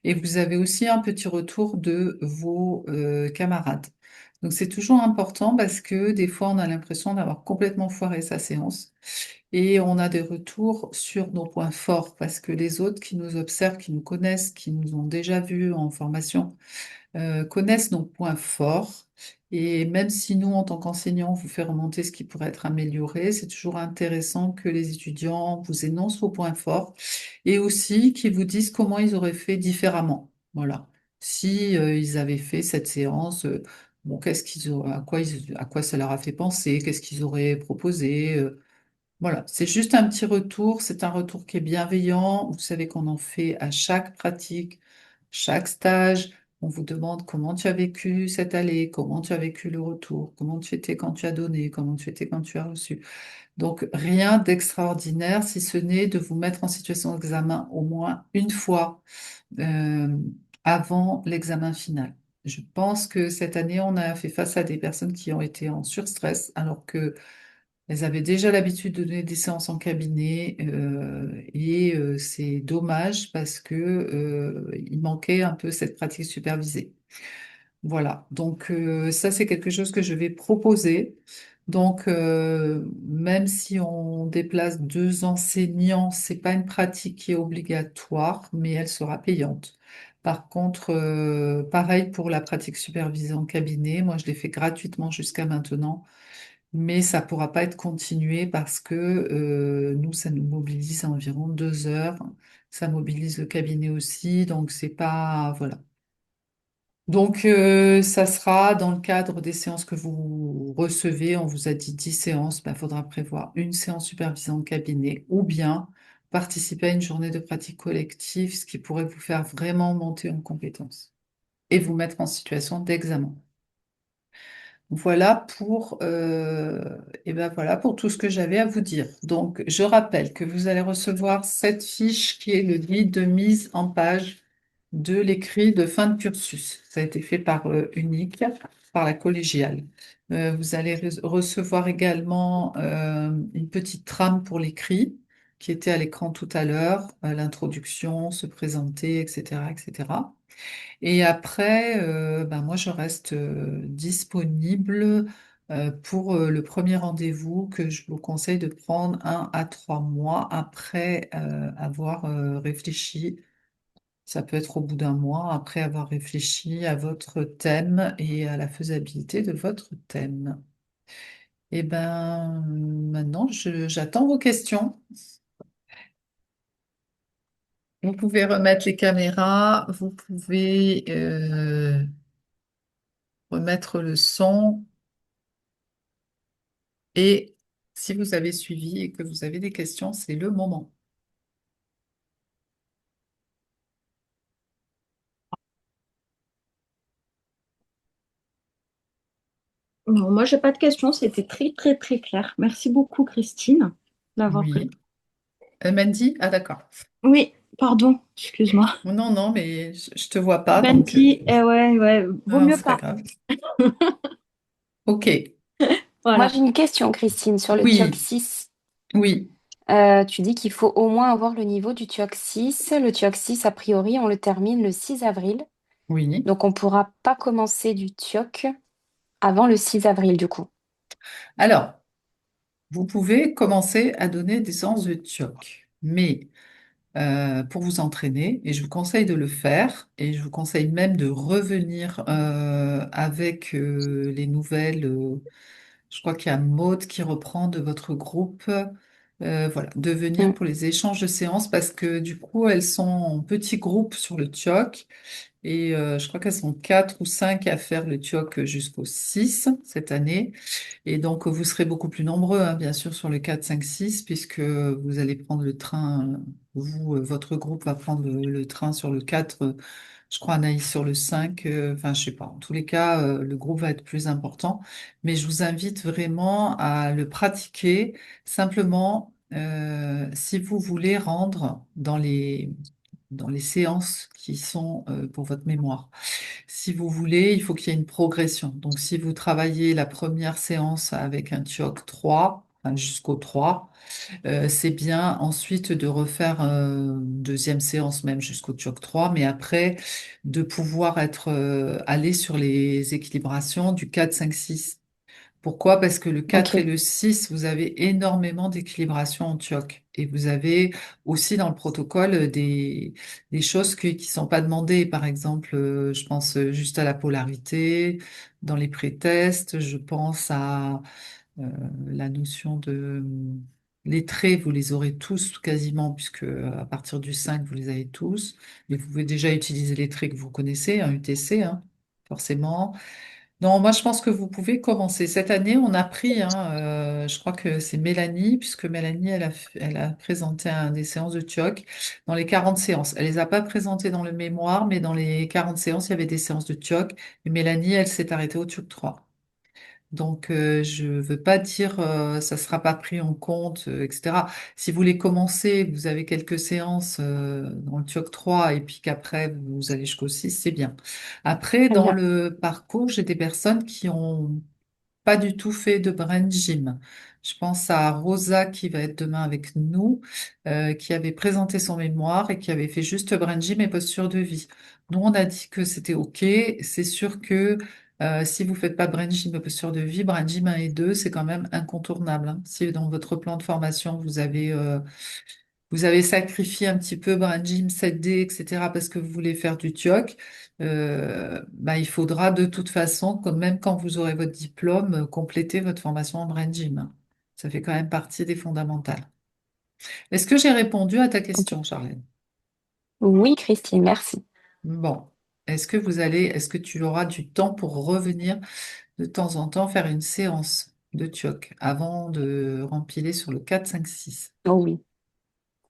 Et vous avez aussi un petit retour de vos camarades. Donc c'est toujours important parce que des fois on a l'impression d'avoir complètement foiré sa séance et on a des retours sur nos points forts parce que les autres qui nous observent, qui nous connaissent, qui nous ont déjà vus en formation, connaissent nos points forts. Et même si nous, en tant qu'enseignants, on vous fait remonter ce qui pourrait être amélioré, c'est toujours intéressant que les étudiants vous énoncent vos points forts et aussi qu'ils vous disent comment ils auraient fait différemment. Voilà. Si ils avaient fait cette séance, bon, à quoi ça leur a fait penser, qu'est-ce qu'ils auraient proposé. Voilà, c'est juste un petit retour, c'est un retour qui est bienveillant. Vous savez qu'on en fait à chaque pratique, chaque stage. On vous demande comment tu as vécu cette allée, comment tu as vécu le retour, comment tu étais quand tu as donné, comment tu étais quand tu as reçu. Donc rien d'extraordinaire, si ce n'est de vous mettre en situation d'examen au moins une fois euh, avant l'examen final. Je pense que cette année, on a fait face à des personnes qui ont été en surstress, alors que elles avaient déjà l'habitude de donner des séances en cabinet et c'est dommage parce que il manquait un peu cette pratique supervisée. Voilà, donc ça c'est quelque chose que je vais proposer. Donc même si on déplace deux enseignants, c'est pas une pratique qui est obligatoire, mais elle sera payante. Par contre, pareil pour la pratique supervisée en cabinet, moi je l'ai fait gratuitement jusqu'à maintenant mais ça ne pourra pas être continué parce que nous, ça nous mobilise à environ 2 heures. Ça mobilise le cabinet aussi, donc c'est pas... Voilà. Donc ça sera dans le cadre des séances que vous recevez. On vous a dit 10 séances, il faudra prévoir une séance supervisée en cabinet ou bien participer à une journée de pratique collective, ce qui pourrait vous faire vraiment monter en compétences et vous mettre en situation d'examen. Voilà pour Et ben voilà pour tout ce que j'avais à vous dire. Donc, je rappelle que vous allez recevoir cette fiche qui est le guide de mise en page de l'écrit de fin de cursus. Ça a été fait par Unique, par la collégiale. Vous allez recevoir également une petite trame pour l'écrit qui était à l'écran tout à l'heure, l'introduction, se présenter, etc., etc. Et après, ben moi, je reste disponible pour le premier rendez-vous que je vous conseille de prendre 1 à 3 mois après avoir réfléchi. Ça peut être au bout d'un mois après avoir réfléchi à votre thème et à la faisabilité de votre thème. Et ben maintenant, j'attends vos questions. Vous pouvez remettre les caméras, vous pouvez remettre le son. Et si vous avez suivi et que vous avez des questions, c'est le moment. Non, moi, j'ai pas de questions. C'était très, très, très clair. Merci beaucoup, Christine, d'avoir Oui. répondu. Mandy? Ah d'accord. Oui, pardon, excuse-moi. Non, non, mais je te vois pas, donc Mandy, ouais, ouais, vaut non, mieux c'est pas pas. grave. Ok. Moi, Voilà. j'ai une question, Christine, sur le TIOC Oui, 6. oui, Tu dis qu'il faut au moins avoir le niveau du TIOC 6. Le TIOC 6, a priori, on le termine le 6 avril. oui. Donc, on ne pourra pas commencer du TIOC avant le 6 avril, du coup. Alors, vous pouvez commencer à donner des séances de TIOC, mais pour vous entraîner, et je vous conseille de le faire, et je vous conseille même de revenir avec les nouvelles. Je crois qu'il y a Maud qui reprend de votre groupe. Voilà, de venir Mm. pour les échanges de séances parce que du coup, elles sont en petits groupes sur le TIOC et je crois qu'elles sont 4 ou 5 à faire le TIOC jusqu'au 6 cette année. Et donc, vous serez beaucoup plus nombreux, hein, bien sûr, sur le 4, 5, 6 puisque vous allez prendre le train, vous, votre groupe va prendre le train sur le 4. Je crois Anaïs sur le 5. Enfin, je sais pas. En tous les cas, le groupe va être plus important. Mais je vous invite vraiment à le pratiquer. Simplement, si vous voulez rendre dans les séances qui sont pour votre mémoire. Si vous voulez, il faut qu'il y ait une progression. Donc, si vous travaillez la première séance avec un TIOC 3, enfin, jusqu'au 3, c'est bien ensuite de refaire une deuxième séance même jusqu'au TIOC 3, mais après de pouvoir aller sur les équilibrations du 4, 5, 6. Pourquoi? Parce que le 4 et Ok. le 6, vous avez énormément d'équilibration en TIOC. Et vous avez aussi dans le protocole des choses qui sont pas demandées. Par exemple, je pense juste à la polarité dans les pré-tests. Je pense à la notion de les traits, vous les aurez tous quasiment, puisque à partir du 5, vous les avez tous. Mais vous pouvez déjà utiliser les traits que vous connaissez, un UTC, hein, forcément. Non, moi je pense que vous pouvez commencer. Cette année, on a pris, hein, je crois que c'est Mélanie, puisque Mélanie, elle a présenté des séances de TIOC dans les 40 séances. Elle les a pas présentées dans le mémoire, mais dans les 40 séances, il y avait des séances de TIOC. Et Mélanie, elle s'est arrêtée au TIOC 3. Donc, je veux pas dire ça sera pas pris en compte, etc. Si vous voulez commencer, vous avez quelques séances dans le TIOC 3 et puis qu'après vous allez jusqu'au 6, c'est bien. Après, Très dans bien. le parcours, j'ai des personnes qui ont pas du tout fait de brain gym. Je pense à Rosa qui va être demain avec nous, qui avait présenté son mémoire et qui avait fait juste brain gym et posture de vie. Nous, on a dit que c'était OK. C'est sûr que si vous faites pas brain gym et posture de vie, brain gym 1 et 2, c'est quand même incontournable, hein. Si dans votre plan de formation, vous avez sacrifié un petit peu Brain Gym 7D, etc., parce que vous voulez faire du TIOC, bah, il faudra de toute façon, même quand vous aurez votre diplôme, compléter votre formation en Brain Gym, hein. Ça fait quand même partie des fondamentales. Est-ce que j'ai répondu à ta Ok. question, Charlène? Oui, Christine, merci. Bon. Est-ce que tu auras du temps pour revenir de temps en temps faire une séance de TIOC avant de rempiler sur le 4, 5, 6? Oh oui,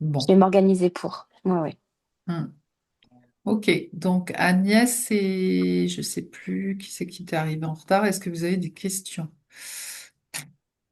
je vais Bon. m'organiser pour. Ouais, ouais. Hmm. Ok, donc Agnès et je sais plus qui c'est qui t'est arrivé en retard. Est-ce que vous avez des questions?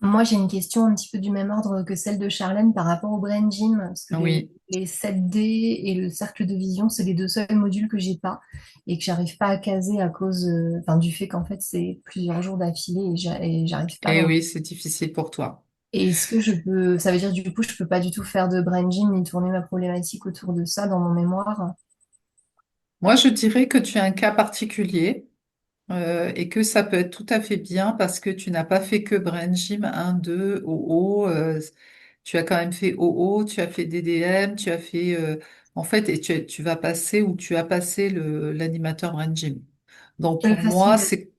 Moi, j'ai une question un petit peu du même ordre que celle de Charlène par rapport au Brain Gym, parce que Oui. les 7D et le cercle de vision, c'est les deux seuls modules que j'ai pas et que j'arrive pas à caser à cause, enfin, du fait qu'en fait, c'est plusieurs jours d'affilée et j'arrive pas Et dans. oui, c'est difficile pour toi. Et est-ce que je peux, ça veut dire du coup, je peux pas du tout faire de Brain Gym ni tourner ma problématique autour de ça dans mon mémoire? Moi, je dirais que tu as un cas particulier et que ça peut être tout à fait bien parce que tu n'as pas fait que Brain Gym 1, 2, OO. Tu as quand même fait OO, tu as fait DDM, tu as fait... en fait, et tu vas passer ou tu as passé l'animateur Brain Gym. Donc, Le pour moi, facilitateur, c'est...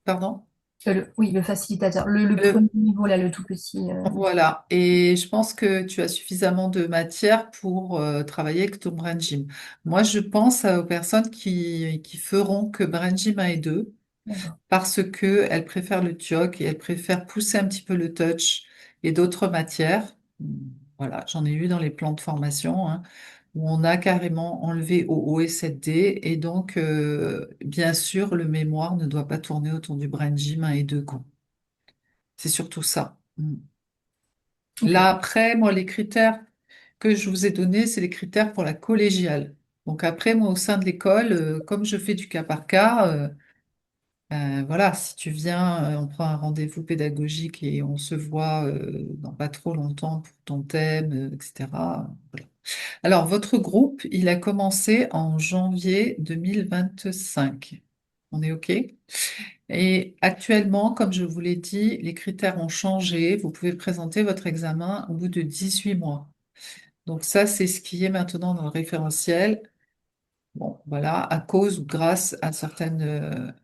Pardon? oui, le facilitateur, le premier Le, niveau là, le tout petit. Voilà, et je pense que tu as suffisamment de matière pour travailler avec ton Brain Gym. Moi, je pense aux personnes qui feront que Brain Gym 1 et 2 D'accord. parce que elles préfèrent le TIOC et elles préfèrent pousser un petit peu le touch et d'autres matières. Voilà, j'en ai eu dans les plans de formation hein, où on a carrément enlevé OO et 7D et donc, bien sûr, le mémoire ne doit pas tourner autour du Brain Gym 1 et 2, quoi. C'est surtout ça. Là, Ok. après, moi, les critères que je vous ai donnés, c'est les critères pour la collégiale. Donc après, moi, au sein de l'école, comme je fais du cas par cas, voilà, si tu viens, on prend un rendez-vous pédagogique et on se voit dans pas trop longtemps pour ton thème, etc. Voilà. Alors, votre groupe, il a commencé en janvier 2025. On est OK? Et actuellement, comme je vous l'ai dit, les critères ont changé. Vous pouvez présenter votre examen au bout de 18 mois. Donc ça, c'est ce qui est maintenant dans le référentiel. Bon, voilà, à cause ou grâce à certaines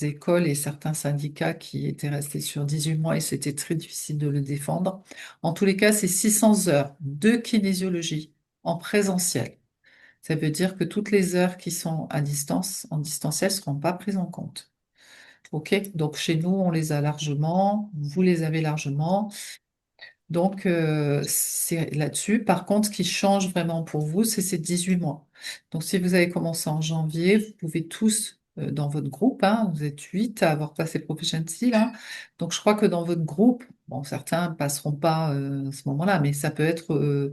écoles et certains syndicats qui étaient restés sur 18 mois et c'était très difficile de le défendre. En tous les cas, c'est 600 heures de kinésiologie en présentiel. Ça veut dire que toutes les heures qui sont à distance, en distanciel, ne seront pas prises en compte. OK? Donc chez nous, on les a largement, vous les avez largement. Donc, c'est là-dessus. Par contre, ce qui change vraiment pour vous, c'est ces 18 mois. Donc, si vous avez commencé en janvier, vous pouvez tous, dans votre groupe, hein, vous êtes 8 à avoir passé Proficiency, là. Donc, je crois que dans votre groupe, bon, certains passeront pas à ce moment-là, mais ça peut être,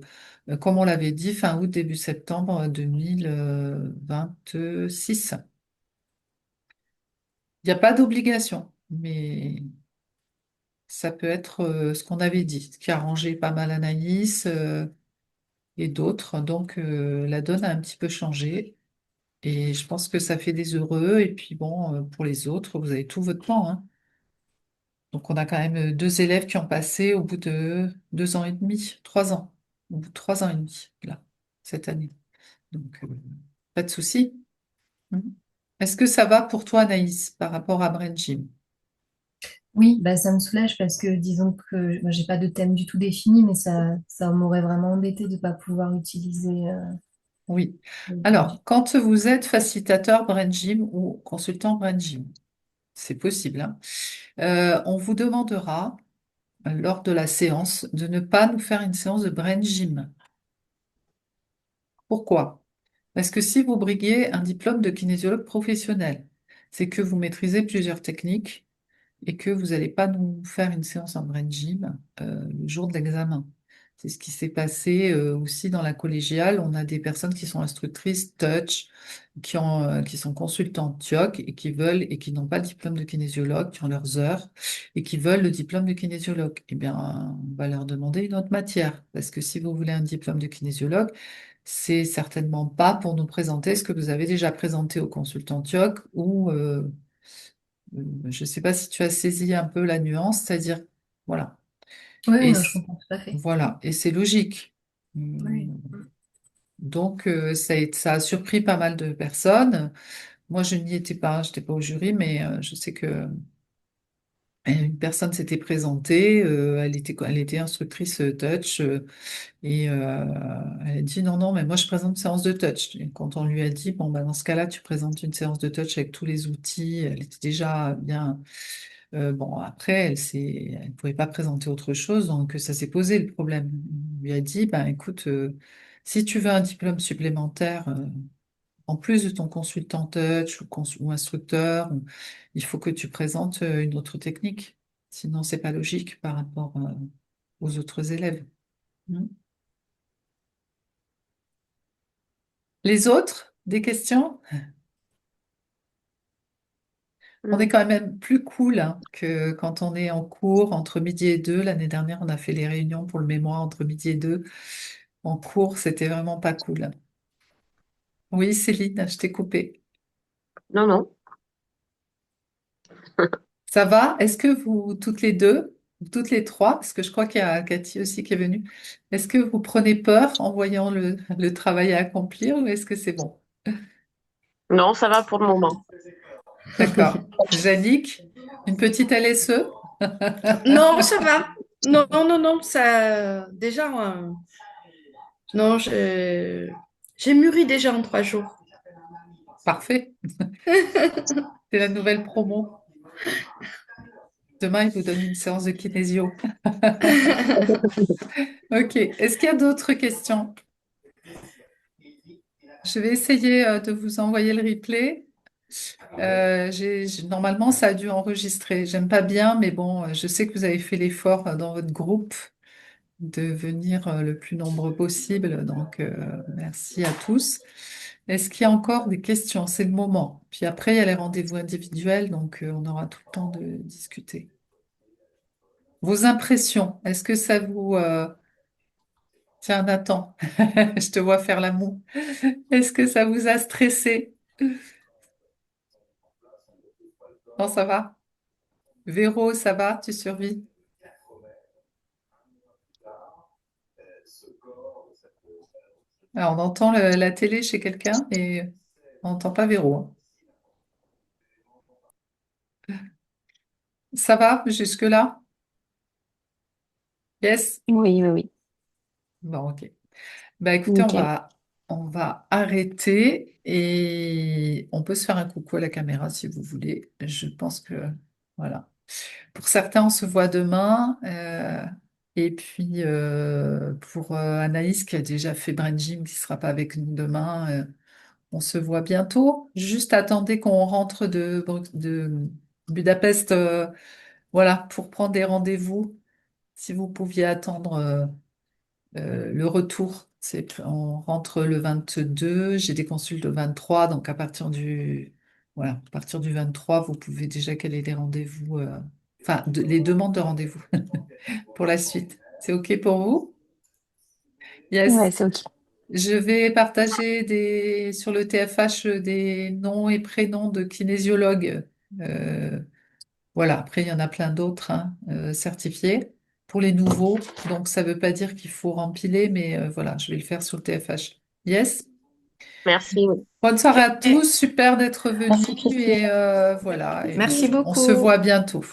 comme on l'avait dit, fin août, début septembre 2026. Il n'y a pas d'obligation, mais ça peut être ce qu'on avait dit, ce qui a arrangé pas mal Anaïs. Et d'autres. Donc, la donne a un petit peu changé. Et je pense que ça fait des heureux. Et puis, bon, pour les autres, vous avez tout votre temps, hein. Donc, on a quand même deux élèves qui ont passé au bout de 2 ans et demi, 3 ans. Au bout de 3 ans et demi, là, cette année. Donc, pas de souci. Mhm. Est-ce que ça va pour toi, Anaïs, par rapport à Brain Gym? Oui, bah, ça me soulage parce que disons que moi, j'ai pas de thème du tout défini, mais ça m'aurait vraiment embêté de pas pouvoir utiliser Oui. le Brain Gym. Alors, quand vous êtes facilitateur Brain Gym ou consultant Brain Gym, c'est possible, hein, on vous demandera lors de la séance de ne pas nous faire une séance de brain gym. Pourquoi? Parce que si vous briguez un diplôme de kinésiologue professionnel, c'est que vous maîtrisez plusieurs techniques et que vous n'allez pas nous faire une séance en brain gym le jour de l'examen. C'est ce qui s'est passé aussi dans la collégiale. On a des personnes qui sont instructrices touch, qui sont consultantes TIOC et qui veulent et qui n'ont pas le diplôme de kinésiologue, qui ont leurs heures et qui veulent le diplôme de kinésiologue. Eh bien, on va leur demander une autre matière parce que si vous voulez un diplôme de kinésiologue, c'est certainement pas pour nous présenter ce que vous avez déjà présenté au consultant TIOC ou je ne sais pas si tu as saisi un peu la nuance, c'est-à-dire, voilà. Oui, oui, Et non, je comprends tout à fait. voilà, et c'est logique. Oui. Donc, ça a surpris pas mal de personnes. Moi, je n'y étais pas, je n'étais pas au jury, mais je sais que une personne s'était présentée, elle était instructrice touch, et elle a dit non, non, mais moi je présente une séance de touch. Et quand on lui a dit, bon, bah, dans ce cas-là, tu présentes une séance de touch avec tous les outils, elle était déjà bien. Bon, après, elle ne pouvait pas présenter autre chose, donc ça s'est posé le problème. On lui a dit, ben écoute, si tu veux un diplôme supplémentaire, en plus de ton consultant touch ou instructeur, il faut que tu présentes une autre technique. Sinon, c'est pas logique par rapport aux autres élèves. Mm. Les autres, des questions? On est Mm. quand même plus cool hein, que quand on est en cours entre midi et deux. L'année dernière, on a fait les réunions pour le mémoire entre midi et deux. En cours, c'était vraiment pas cool. Oui, Céline, je t'ai coupé. Non, non. Ça va? Est-ce que vous, toutes les deux, toutes les trois, parce que je crois qu'il y a Cathy aussi qui est venue, est-ce que vous prenez peur en voyant le travail à accomplir ou est-ce que c'est bon? Non, ça va pour le moment. D'accord. Jannick, une petite LSE? Non, ça va. Non, non, non, ça, déjà, non, j'ai mûri déjà en 3 jours. Parfait. C'est la nouvelle promo. Demain, il vous donne une séance de kinésio. Ok. Est-ce qu'il y a d'autres questions? Je vais essayer de vous envoyer le replay. Normalement, ça a dû enregistrer. J'aime pas bien, mais bon, je sais que vous avez fait l'effort dans votre groupe de venir le plus nombreux possible. Donc, merci à tous. Est-ce qu'il y a encore des questions? C'est le moment. Puis après, il y a les rendez-vous individuels, donc on aura tout le temps de discuter. Vos impressions, est-ce que ça vous... Tiens, Nathan, je te vois faire la moue. Est-ce que ça vous a stressé? Non, ça va? Véro, ça va? Tu survis? Alors, on entend la télé chez quelqu'un et on n'entend pas Véro. Hein. Ça va jusque-là? Yes? Oui, oui, oui. Bon, ok. Bah écoutez, Nickel. on va arrêter et on peut se faire un coucou à la caméra si vous voulez. Je pense que voilà. Pour certains, on se voit demain. Et puis pour Anaïs qui a déjà fait Brain Gym, qui sera pas avec nous demain, on se voit bientôt. Juste attendez qu'on rentre de Budapest, voilà, pour prendre des rendez-vous. Si vous pouviez attendre. Le retour, on rentre le 22, j'ai des consultes le 23, donc voilà, à partir du 23, vous pouvez déjà caler des rendez-vous, enfin, les demandes de rendez-vous pour la suite. C'est OK pour vous? Ouais, Yes. c'est OK. Je vais partager sur le TFH des noms et prénoms de kinésiologues. Euh, voilà, après, il y en a plein d'autres hein, certifiés pour les nouveaux. Donc, ça ne veut pas dire qu'il faut rempiler, mais voilà, je vais le faire sur le TFH. Yes. Merci. Oui. Bonne soirée à Et- tous. Super d'être Merci, venus. Christine. Et voilà, et Merci on se beaucoup. voit bientôt.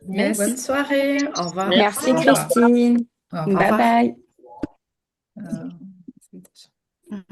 Bonne Yes. soirée. Au revoir. Merci. Merci, Au revoir. Christine. Au Au revoir. Bye revoir. bye. Euh,